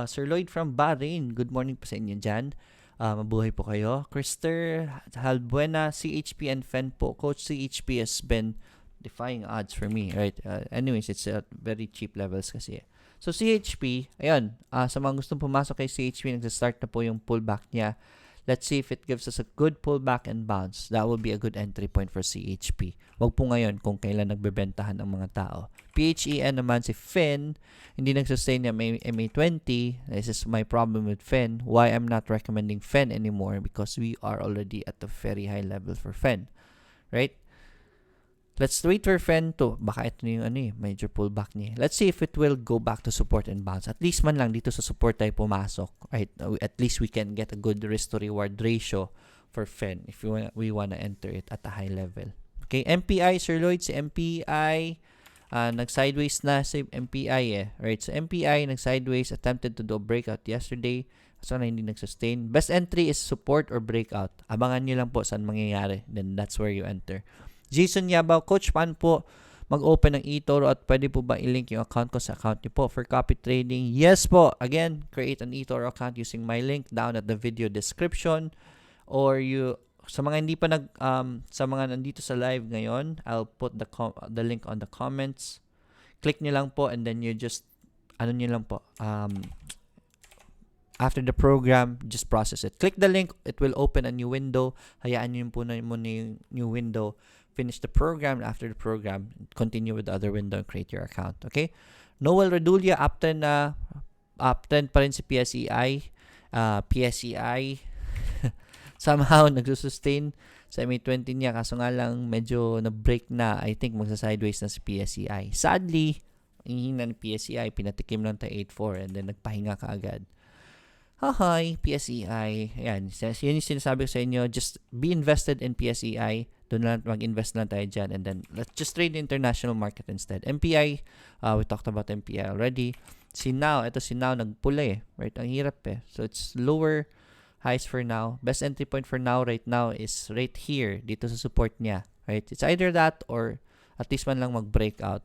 Sir Lloyd from Bahrain. Good morning po sa inyo dyan. Mabuhay po kayo. Krister Halbuena, CHP and FEN po. Coach, CHP has been defying odds for me, right? Anyways, it's at very cheap levels kasi. So, CHP, ayun, sa mga gustong pumasok kay CHP, nagsa-start na po yung pullback niya. Let's see if it gives us a good pullback and bounce. That will be a good entry point for CHP. Wag po ngayon kung kailan nagbebentahan ang mga tao. PHEN naman si FIN, hindi nagsustain niya MA20. This is my problem with FIN. Why I'm not recommending FIN anymore? Because we are already at a very high level for FIN. Right? Let's wait for FEN to. Baka ito na yung major pullback niya. Let's see if it will go back to support and bounce. At least man lang dito sa support tayo pumasok. Right? At least we can get a good risk to reward ratio for FEN if we wanna enter it at a high level. Okay, MPI, Sir Lloyd, si MPI, nag-sideways na si MPI Right? So MPI, nag-sideways, attempted to do a breakout yesterday. So na hindi nag-sustain. Best entry is support or breakout. Abangan nyo lang po saan mangyayari. Then that's where you enter. Jason Yabaw, Coach, paano po mag-open ng eToro at pwede po ba i-link yung account ko sa account niyo po for copy trading? Yes po. Again, create an eToro account using my link down at the video description. Or sa mga hindi pa sa mga nandito sa live ngayon, I'll put the link on the comments. Click niyo lang po and then you just niyo lang po after the program, just process it. Click the link, it will open a new window. Hayaan niyo po na yung new window. Finish the program. After the program, continue with the other window and create your account. Okay? Noel Redulia, uptrend pa rin si PSEI. PSEI somehow nagsusustain sa MA20 niya. Kaso nga lang, medyo na-break na. I think magsa-sideways na si PSEI. Sadly, ang hihina ni PSEI, pinatikim lang tayo 8.4 and then nagpahinga ka agad. Hi, PSEI. Ayan, yun yung sinasabi ko sa inyo. Just be invested in PSEI. Doon lang mag-invest lang tayo dyan. And then, let's just trade the international market instead. MPI, we talked about MPI already. Si Now, ito si Now, nagpula eh. Right? Ang hirap eh. So, it's lower highs for now. Best entry point for now right now is right here. Dito sa support niya. Right? It's either that or at least man lang mag-breakout.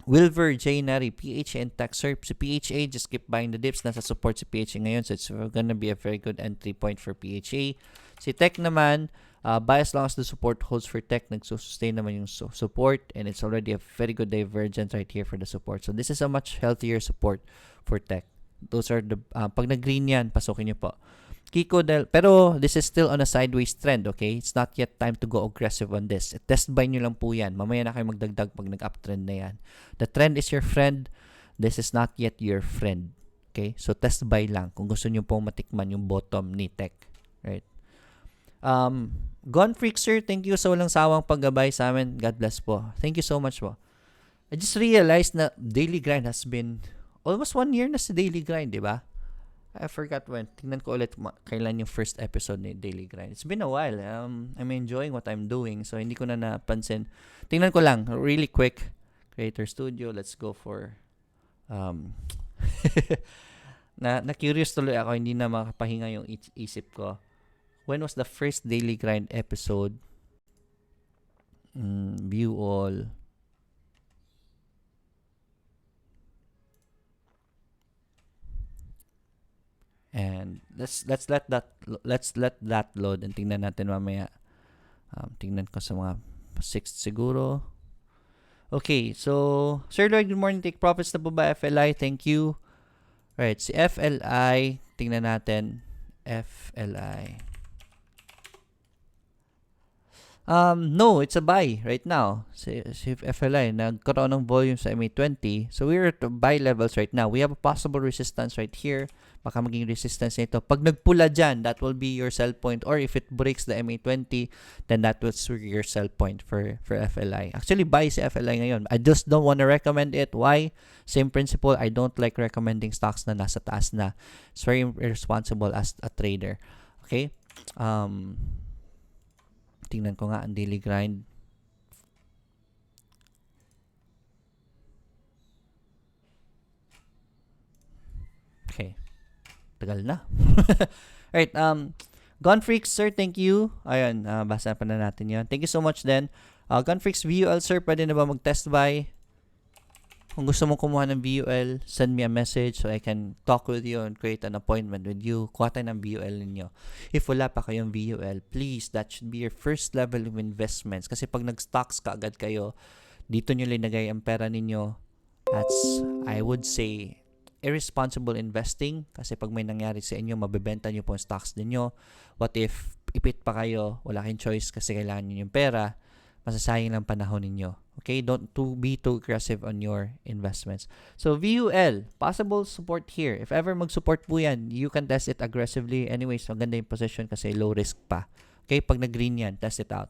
Wilver, January, PHA and Tech Serp. Si PHA, just keep buying the dips. Nasa support si PHA ngayon. So, it's gonna be a very good entry point for PHA. Si Tech naman, buy as long as the support holds for Tech. Nagsustain naman yung support. And it's already a very good divergence right here for the support. So, this is a much healthier support for Tech. Those are the, pag nag-green yan, pasukin nyo po. Kiko, pero this is still on a sideways trend, okay? It's not yet time to go aggressive on this. Test buy nyo lang po yan. Mamaya na kayo magdagdag pag nag-uptrend na yan. The trend is your friend. This is not yet your friend. Okay? So, test buy lang kung gusto nyo pong matikman yung bottom ni Tech. Right? Gone Freak, sir. Thank you sa walang sawang paggabay sa amin. God bless po. Thank you so much po. I just realized na daily grind has been almost 1 year na sa daily grind, di ba? I forgot when. Tingnan ko ulit kailan yung first episode ni Daily Grind. It's been a while. I'm enjoying what I'm doing. So, hindi ko na napansin. Tingnan ko lang. Really quick. Creator Studio. Let's go for... na-curious tuloy ako. Hindi na makapahinga yung isip ko. When was the first Daily Grind episode? View all. And let's let that load and tingnan natin mamaya. Tingnan ko sa mga 6 siguro. Okay, so Sir Lloyd, good morning. Take profits na po ba FLI? Thank you. Right, si FLI, tingnan natin. FLI. No, it's a buy right now. Si FLI, nagkaroon ng volume sa MA20. So, we're at buy levels right now. We have a possible resistance right here. Baka maging resistance nito. Pag nagpula dyan, that will be your sell point. Or if it breaks the MA20, then that will be your sell point for FLI. Actually, buy si FLI ngayon. I just don't want to recommend it. Why? Same principle. I don't like recommending stocks na nasa taas na. It's very irresponsible as a trader. Okay? Tingnan ko nga ang daily grind. Okay. Tagal na. Alright, Gone Freaks, sir, thank you. Ayun, basa pa na natin yun. Thank you so much then. Gone Freaks, VUL, sir, pwede na ba mag-test buy? Kung gusto mong kumuha ng VUL, send me a message so I can talk with you and create an appointment with you. Kuha tayo ng VUL ninyo. If wala pa kayong VUL, please, that should be your first level of investments. Kasi pag nag-stocks ka agad kayo, dito nyo linagay ang pera ninyo. That's, I would say, irresponsible investing. Kasi pag may nangyari sa inyo, mabebenta nyo po ang stocks ninyo. What if ipit pa kayo, wala kayong choice kasi kailangan nyo yung pera, masasayang lang panahon ninyo. Okay? Don't be too aggressive on your investments. So, VUL, possible support here. If ever mag-support po yan, you can test it aggressively. Anyways, maganda yung position kasi low risk pa. Okay? Pag nag-green yan, test it out.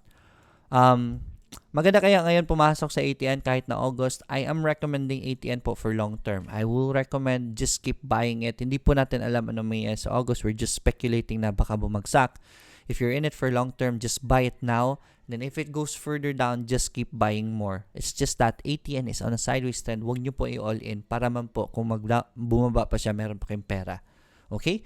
Maganda kaya ngayon pumasok sa ATN kahit na August. I am recommending ATN po for long term. I will recommend just keep buying it. Hindi po natin alam ano may sa August. We're just speculating na baka bumagsak. If you're in it for long term, just buy it now. Then if it goes further down, just keep buying more. It's just that ATN is on a sideways trend. Huwag nyo po i-all in para man po kung bumaba pa siya, meron pa kayong pera. Okay?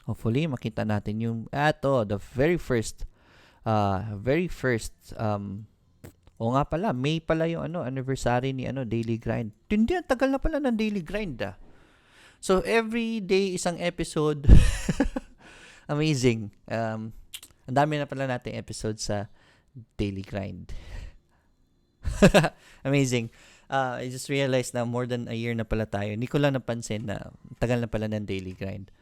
Hopefully, makita natin yung the very first o nga pala, May pala yung anniversary ni Daily Grind. Hindi, tagal na pala ng Daily Grind So, every day isang episode. Amazing. Ang dami na pala nating episode sa Daily Grind. Amazing. I just realized na more than a year na pala tayo. Hindi ko lang napansin na tagal na pala ng Daily Grind.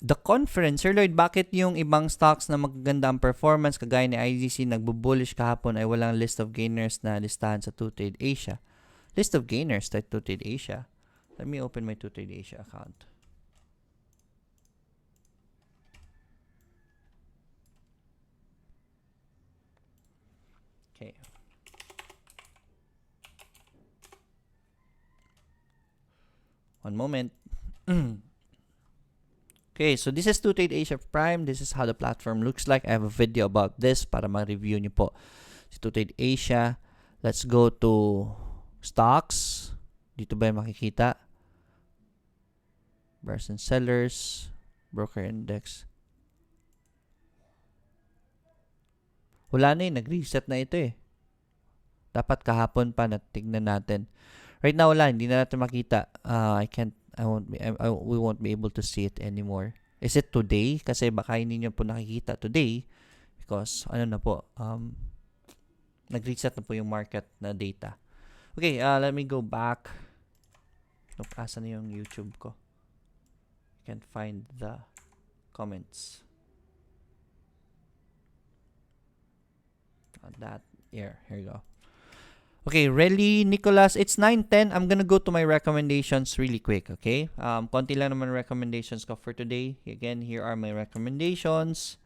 The conference, Sir Lloyd, bakit yung ibang stocks na magaganda ang performance kagaya ni IGC nagbo-bullish kahapon ay walang list of gainers na listahan sa 2Trade Asia? List of gainers sa 2Trade Asia. Let me open my 2Trade Asia account. Okay. One moment. Okay, so this is 2Trade Asia Prime. This is how the platform looks like. I have a video about this para ma-review nyo po si 2Trade Asia. Let's go to stocks. Dito ba yung makikita? Buyers and sellers, broker index. Wala na nag-reset na ito eh. Dapat kahapon pa natignan natin. Right now wala, hindi na natin makita. We won't be able to see it anymore. Is it today? Kasi baka hindi nyo po nakikita today because ano na po, nag-reset na po yung market na data. Okay, let me go back. Asan na yung YouTube ko? I can't find the comments. Here you go. Okay, Relly, Nicholas, it's 9:10. I'm gonna go to my recommendations really quick, okay? Konti lang naman recommendations ko for today. Again, here are my recommendations.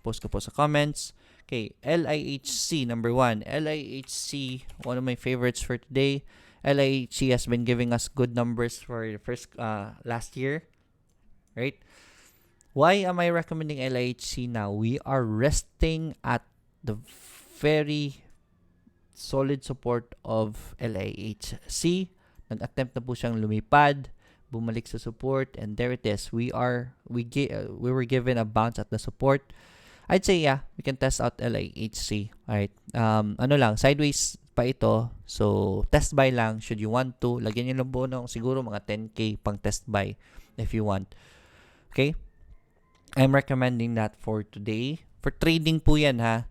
Post ko po sa comments. Okay, LIHC, number 1. LIHC, one of my favorites for today. LIHC has been giving us good numbers for the first last year, right? Why am I recommending LIHC now? We are resting at the very solid support of LIHC. Nag-attempt na po siyang lumipad, bumalik sa support, and there it is. We were given a bounce at the support. I'd say yeah, we can test out LIHC. Alright. Ano lang, sideways pa ito. So, test buy lang should you want to. Lagyan niyo lang po ng siguro mga 10k pang test buy if you want. Okay? I'm recommending that for today. For trading po yan ha.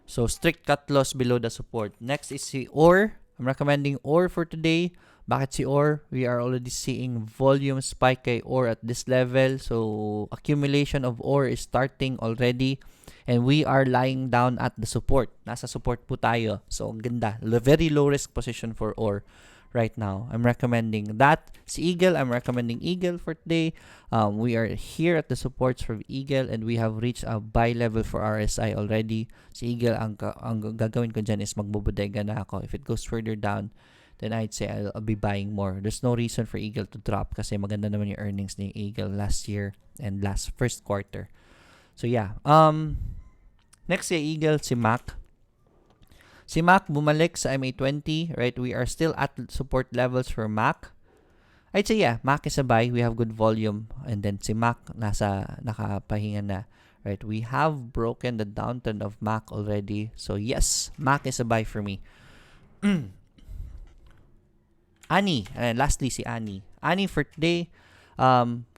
So, strict cut loss below the support. Next is si OR. I'm recommending OR for today. Bakit si OR? We are already seeing volume spike kay OR at this level. So, accumulation of OR is starting already. And we are lying down at the support. Nasa support po tayo. So, ang ganda. Very low risk position for OR right now. I'm recommending that. Si Eagle, I'm recommending Eagle for today. We are here at the supports for Eagle and we have reached a buy level for RSI already. Si Eagle, ang gagawin ko dyan is magbubodega na ako. If it goes further down, then I'd say I'll be buying more. There's no reason for Eagle to drop kasi maganda naman yung earnings ni Eagle last year and first quarter. So yeah. Next si Eagle, si MAC. Si MAC bumalik sa MA20, right? We are still at support levels for MAC. I'd say yeah, MAC is a buy. We have good volume. And then si MAC nakapahinga na, right? We have broken the downtrend of MAC already. So yes, MAC is a buy for me. Ani, lastly si Ani. Ani for today,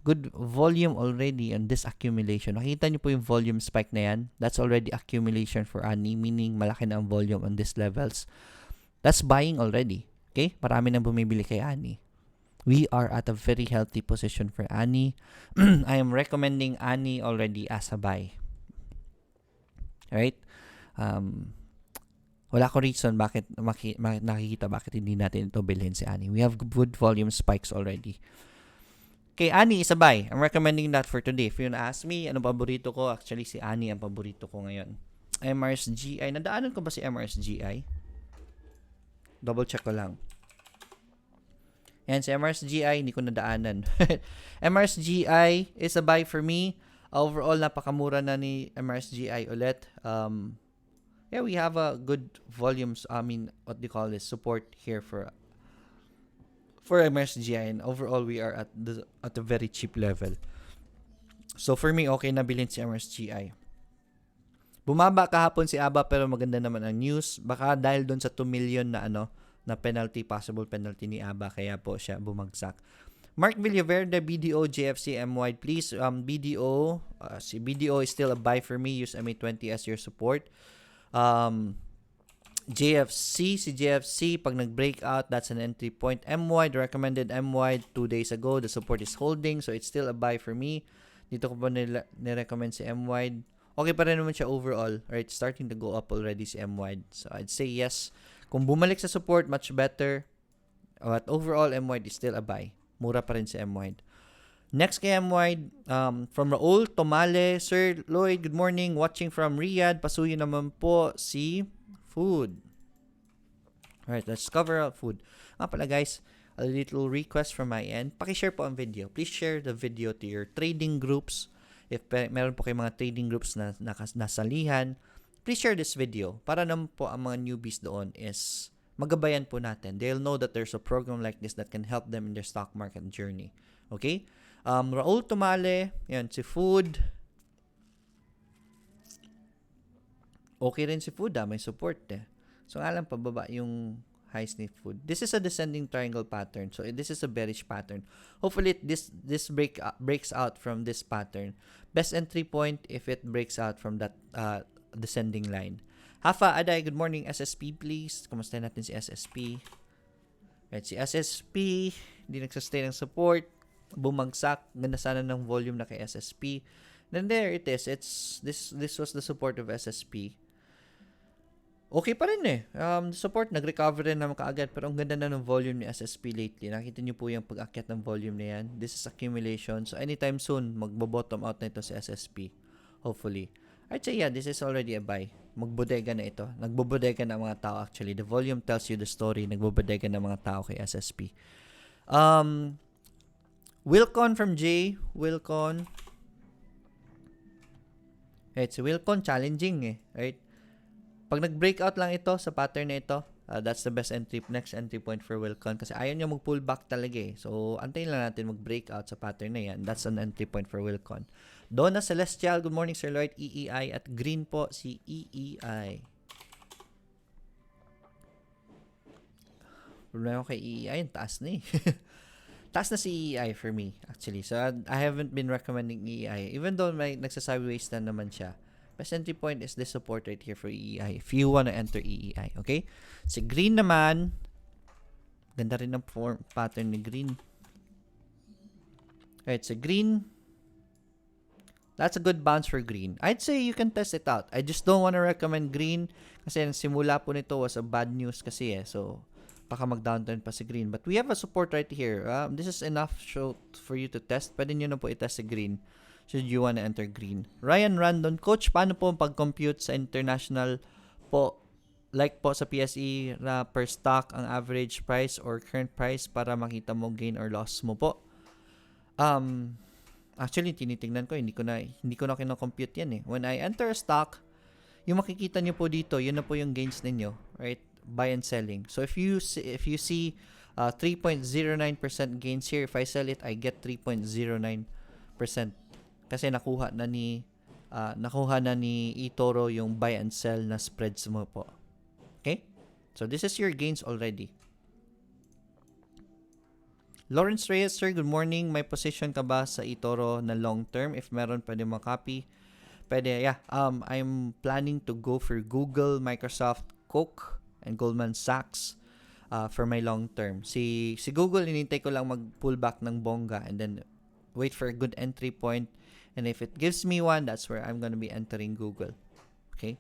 good volume already on this accumulation. Nakita niyo po yung volume spike na yan. That's already accumulation for Ani, meaning malaki na ang volume on these levels. That's buying already. Okay? Marami nang bumibili kay Ani. We are at a very healthy position for Ani. I am recommending Ani already as a buy. Alright? Wala ko reason bakit nakikita bakit hindi natin ito bilhin si Ani. We have good volume spikes already. Okay, Ani is a buy. I'm recommending that for today. If you ask me, ano paborito ko? Actually, si Ani ang paborito ko ngayon. MRSGI. Nadaanan ko ba si MRSGI? Double check ko lang. Yan, si MRSGI, hindi ko nadaanan. MRSGI is a buy for me. Overall, napakamura na ni MRSGI ulit. Yeah, we have a good volumes. What do you call this? Support here for MRSGI, and overall we are at a very cheap level. So for me, okay na bilhin si MRSGI. Bumaba kahapon si ABA pero maganda naman ang news. Baka dahil doon sa 2 million na possible penalty ni ABA kaya po siya bumagsak. Mark Villaverde, BDO, JFC, MY. Please, BDO, si BDO is still a buy for me. Use MA20 as your support. Si JFC, pag nag-breakout, that's an entry point. MY, the recommended MY 2 days ago, the support is holding, so it's still a buy for me. Dito ko pa nirecommend si MY. Okay pa rin naman siya overall, right? Starting to go up already si MY. So I'd say yes. Kung bumalik sa support, much better. But overall, MY is still a buy. Mura pa rin si MY. Next kay MY, from Raul Tomale. Sir Lloyd, good morning. Watching from Riyadh. Pasuyo naman po si food. Alright, let's cover out food. Pala guys, a little request from my end. Paki-share po ang video. Please share the video to your trading groups. If meron po kayong mga trading groups na nasalihan, please share this video para naman po ang mga newbies doon is magabayan po natin. They'll know that there's a program like this that can help them in their stock market journey. Okay? Raul Tumale, yan, si Food. Okay rin si Food, may support eh. So, alam pababa yung highs ni Food. This is a descending triangle pattern. So, this is a bearish pattern. Hopefully, this breaks out from this pattern. Best entry point if it breaks out from that descending line. Hafa Aday, good morning. SSP, please. Kumusta natin si SSP? Right, si SSP, hindi nagsustain ng support. Bumagsak. Ganda sana ng volume na kay SSP. Then there it is. This was the support of SSP. Okay pa rin eh. Support, nag-recover rin naman kaagad. Pero ang ganda na ng volume ni SSP lately. Nakita niyo po yung pag-akyat ng volume na yan. This is accumulation. So, anytime soon, magbo-bottom out na ito si SSP. Hopefully. I'd say, yeah, this is already a buy. Magbodega na ito. Nagbobodega na mga tao actually. The volume tells you the story. Nagbobodega na mga tao kay SSP. Wilcon from J. Wilcon. Right, si Wilcon, challenging eh. Right? Pag nag-breakout lang ito sa pattern na ito, that's the best next entry point for Wilcon kasi ayaw niya mag-pull back talaga eh. So, antayin lang natin mag-breakout sa pattern na yan. That's an entry point for Wilcon. Donna Celestial, good morning Sir Lloyd, EEI at green po si EEI. Problema ko kay EEI, yung taas na eh. Taas na si EEI for me actually. So, I haven't been recommending EEI even though may nagsa-sideways na naman siya. Best entry point is this support right here for EEI if you want to enter EEI, okay? Si green naman, ganda rin ng pattern ni green. Alright, so green, that's a good bounce for green. I'd say you can test it out. I just don't want to recommend green kasi ang simula po nito was a bad news kasi eh. So, baka mag-downturn pa si green. But we have a support right here. This is enough for you to test. Pwede nyo na po itest si green should you want to enter green. Ryan Randon, Coach, paano po pag-compute sa international po, like po sa PSE na per stock ang average price or current price para makita mo gain or loss mo po? Actually, tinitingnan ko, hindi ko na kino-compute yan eh. When I enter a stock, yung makikita nyo po dito, yun na po yung gains ninyo, right? Buy and selling. So if you see 3.09% gains here, if I sell it, I get 3.09%. Kasi nakuha na ni eToro yung buy and sell na spreads mo po. Okay? So this is your gains already. Lawrence Reyes, sir, good morning. May position ka ba sa eToro na long term? If meron, pwede makopy. Pwede, yeah. I'm planning to go for Google, Microsoft, Coke, and Goldman Sachs for my long term. Si Google, inintay ko lang mag-pull back ng bongga and then wait for a good entry point. And if it gives me one, that's where I'm gonna be entering Google. Okay?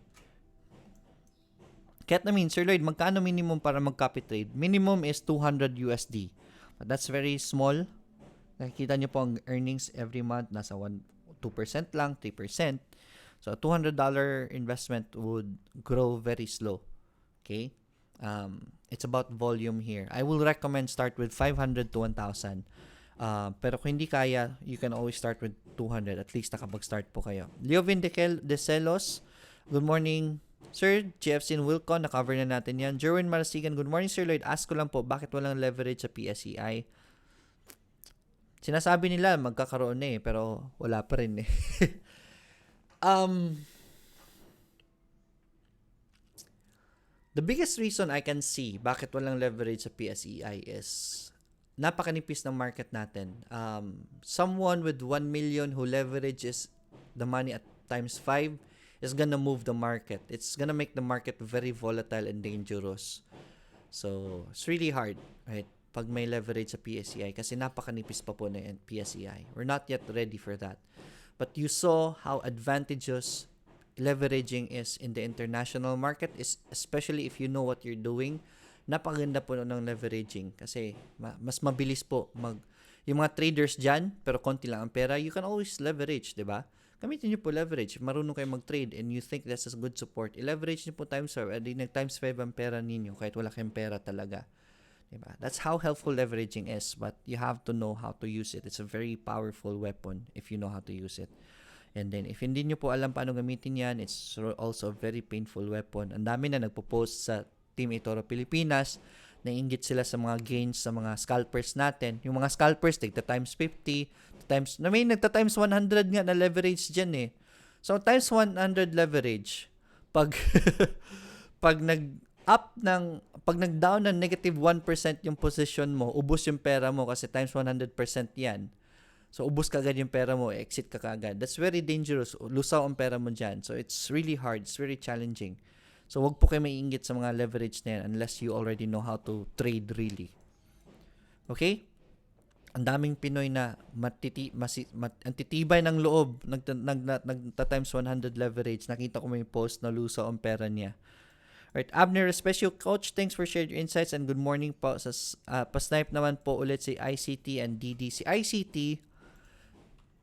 Kaya namin, Sir Lloyd, magkano minimum para mag-copy trade? Minimum is 200 USD. But that's very small. Nakikita nyo po ang earnings every month. Nasa 2% lang, 3%. So, a $200 investment would grow very slow. Okay? It's about volume here. I will recommend start with 500 to 1,000. Pero kung hindi kaya, you can always start with 200. At least nakapag-start po kayo. Leovin De Celos, good morning. Sir, GFC and Wilcon, na-cover na natin yan. Jerwin Marasigan, good morning Sir Lloyd. Ask ko lang po, bakit walang leverage sa PSEI? Sinasabi nila, magkakaroon na eh, pero wala pa rin eh. The biggest reason I can see bakit walang leverage sa PSEI is napakanipis ng market natin. Someone with 1 million who leverages the money at times 5 is gonna move the market. It's gonna make the market very volatile and dangerous. So, it's really hard, right? Pag may leverage sa PSEI kasi napakanipis pa po na yung PSEI. We're not yet ready for that. But you saw how advantageous leveraging is in the international market, is especially if you know what you're doing. Napakaganda po ng leveraging kasi mas mabilis po yung mga traders dyan, pero konti lang ang pera, you can always leverage, di ba? Gamitin nyo po leverage. Marunong kayo mag-trade and you think that's a good support. I-leverage nyo po times 5. Nag times 5 ang pera ninyo kahit wala kayong pera talaga. Diba? That's how helpful leveraging is, but you have to know how to use it. It's a very powerful weapon if you know how to use it. And then, if hindi nyo po alam paano gamitin yan, it's also a very painful weapon. Ang dami na nagpo-post sa Team eToro Pilipinas, nainggit sila sa mga gains sa mga scalpers natin. Yung mga scalpers, take the times 50, may nagta-times 100 nga na leverage dyan eh. So, times 100 leverage, pag pag nag-down ng negative 1% yung position mo, ubos yung pera mo kasi times 100% yan. So, ubos ka agad yung pera mo, exit ka agad. That's very dangerous. Lusaw ang pera mo dyan. So, it's really hard. It's very challenging. So, wag po kayo maiinggit sa mga leverage na yan unless you already know how to trade really. Okay? Ang daming Pinoy na antitibay ng loob, nagta-times 100 leverage. Nakita ko may post na lusaw ang pera niya. Alright, Abner, special coach, thanks for sharing your insights and good morning po. Pa-snipe naman po ulit si ICT and DD. Si ICT,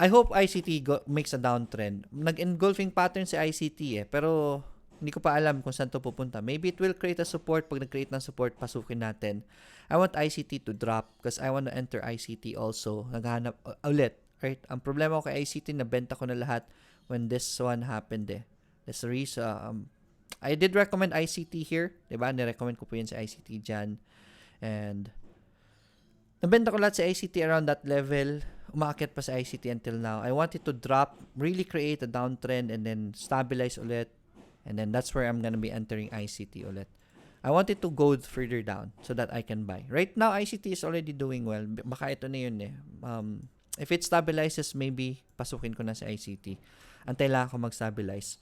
I hope ICT makes a downtrend. Nag-engulfing pattern si ICT pero hindi ko pa alam kung saan to pupunta. Maybe it will create a support. Pag nag-create ng support, pasukin natin. I want ICT to drop because I want to enter ICT also. Naghahanap ulit. Right? Ang problema ko kay ICT, nabenta ko na lahat when this one happened eh. That's the reason. I did recommend ICT here. Diba? Nirecommend ko po yun sa ICT dyan. And nabenta ko lahat sa ICT around that level. Umaakit pa sa ICT until now. I want it to drop, really create a downtrend and then stabilize ulit. And then that's where I'm gonna be entering ICT ulit. I want it to go further down so that I can buy. Right now, ICT is already doing well. Baka ito na yun eh. If it stabilizes, maybe pasukin ko na sa ICT. Antay lang ako mag-stabilize.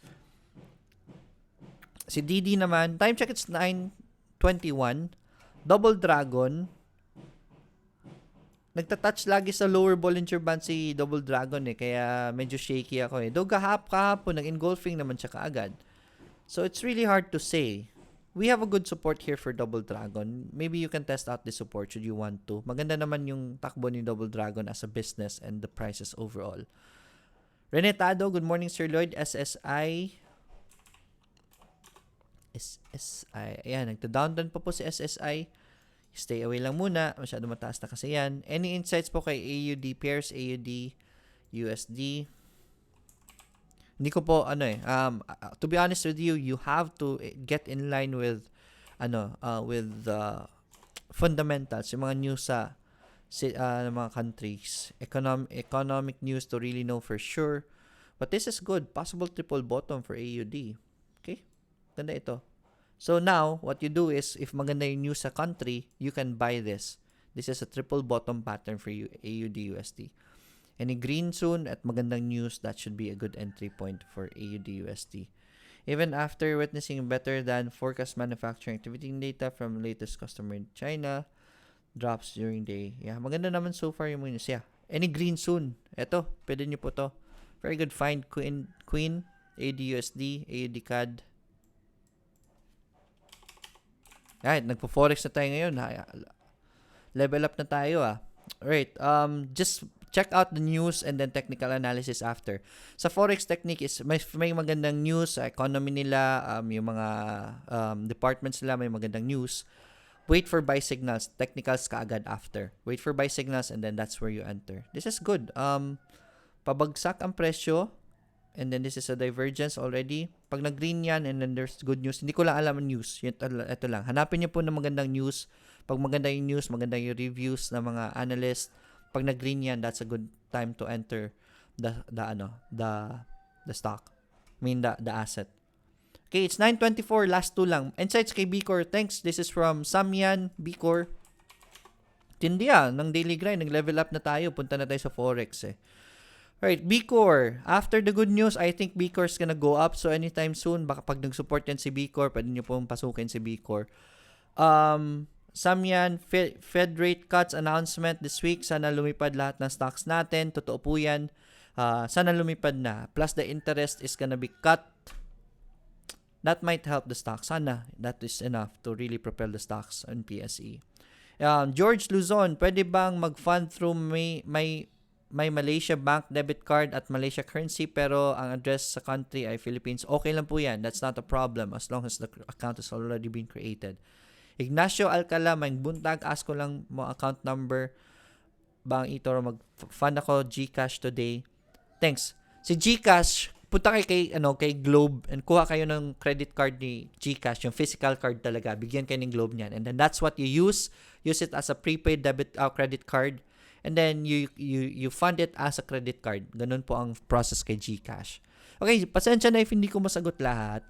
Si DD naman, time check it's 9:21. Double Dragon. Nagtatouch lagi sa lower Bollinger Band si Double Dragon eh. Kaya medyo shaky ako eh. Though kahapon, nag-engulfing naman siya kaagad. So, it's really hard to say. We have a good support here for Double Dragon. Maybe you can test out the support should you want to. Maganda naman yung takbo ni Double Dragon as a business and the prices overall. Renetado, good morning Sir Lloyd. SSI. Ayan, nagta-downturn pa po si SSI. Stay away lang muna. Masyado mataas na kasi yan. Any insights po kay AUD pairs, AUD, USD? Hindi ko po, to be honest with you, you have to get in line with, fundamentals, yung mga news sa mga countries. Economic news to really know for sure. But this is good. Possible triple bottom for AUD. Okay? Ganda ito. So now, what you do is, if maganda yung news sa country, you can buy this. This is a triple bottom pattern for you, AUD USD. Any green soon at magandang news, that should be a good entry point for AUD USD. Even after witnessing better than forecast manufacturing activity data from latest customer in China, drops during day. Yeah, maganda naman so far yung news. Yeah, any green soon. Ito, pwede nyo po to. Very good find, Queen, AUD USD, AUD CAD. Right, nagpo-forex na tayo ngayon. Level up na tayo Alright, just check out the news and then technical analysis after. Sa forex technique is may magandang news sa economy nila, yung mga departments nila may magandang news. Wait for buy signals, technicals kaagad after. Wait for buy signals and then that's where you enter. This is good. Pabagsak ang presyo and then this is a divergence already. Pag nag-green yan and then there's good news, hindi ko lang alam ang news. Ito lang. Hanapin niyo po ng magandang news. Pag maganda yung news, maganda yung reviews ng mga analyst. Pag nag-green yan, that's a good time to enter the stock. I mean, the asset. Okay, it's 9:24. Last two lang. Insights kay Bcor. Thanks. This is from Samyan Bcor. Tindi ng daily grind. Nag-level up na tayo. Punta na tayo sa forex eh. Alright, Bcor. After the good news, I think Bcor is gonna go up. So, anytime soon, baka pag nag-support yan si Bcor, pwede nyo pong pasukin si Bcor. Samyan, Fed rate cuts announcement this week. Sana lumipad lahat ng stocks natin. Totoo po yan. Sana lumipad na. Plus, the interest is gonna be cut. That might help the stock. Sana that is enough to really propel the stocks on PSE. George Luzon, pwede bang mag-fund through may Malaysia bank debit card at Malaysia currency pero ang address sa country ay Philippines? Okay lang po yan. That's not a problem as long as the account has already been created. Ignacio Alcala, may buntag, ask ko lang mo account number. Bang eToro, mag-fund ako GCash today. Thanks. Si GCash, punta kayo kay Globe and kuha kayo ng credit card ni GCash, yung physical card talaga. Bigyan kayo ng Globe niyan. And then that's what you use. Use it as a prepaid debit credit card. And then you fund it as a credit card. Ganun po ang process kay GCash. Okay, pasensya na if hindi ko masagot lahat.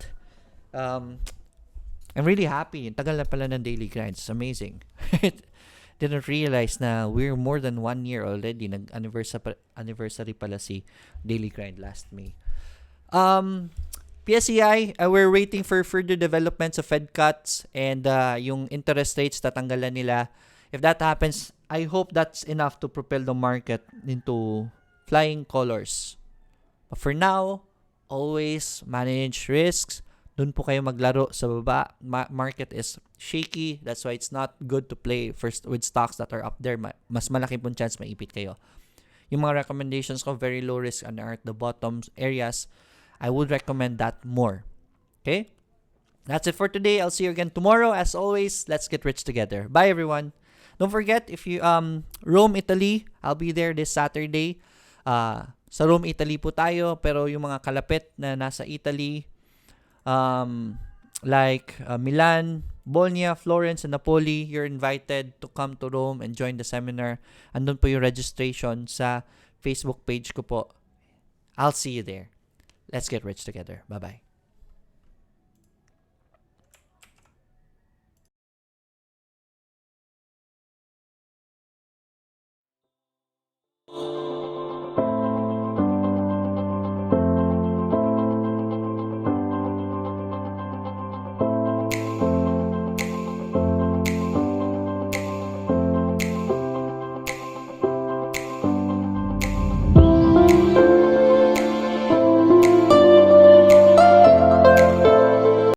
I'm really happy. Tagal na pala ng daily grind. It's amazing. Didn't realize na we're more than 1 year already. Nag-anniversary pala si daily grind last May. PSEI, we're waiting for further developments of Fed cuts and yung interest rates tatanggalan nila. If that happens, I hope that's enough to propel the market into flying colors. But for now, always manage risks. Doon po kayo maglaro sa baba. Market is shaky. That's why it's not good to play first with stocks that are up there. Mas malaki pong chance maipit kayo. Yung mga recommendations ko, very low risk and are at the bottom areas. I would recommend that more. Okay? That's it for today. I'll see you again tomorrow. As always, let's get rich together. Bye, everyone. Don't forget, if you Rome, Italy, I'll be there this Saturday. Sa Rome, Italy po tayo. Pero yung mga kalapit na nasa Italy, like Milan, Bologna, Florence, and Napoli, you're invited to come to Rome and join the seminar. Andun po yung registration sa Facebook page ko po. I'll see you there. Let's get rich together. Bye-bye.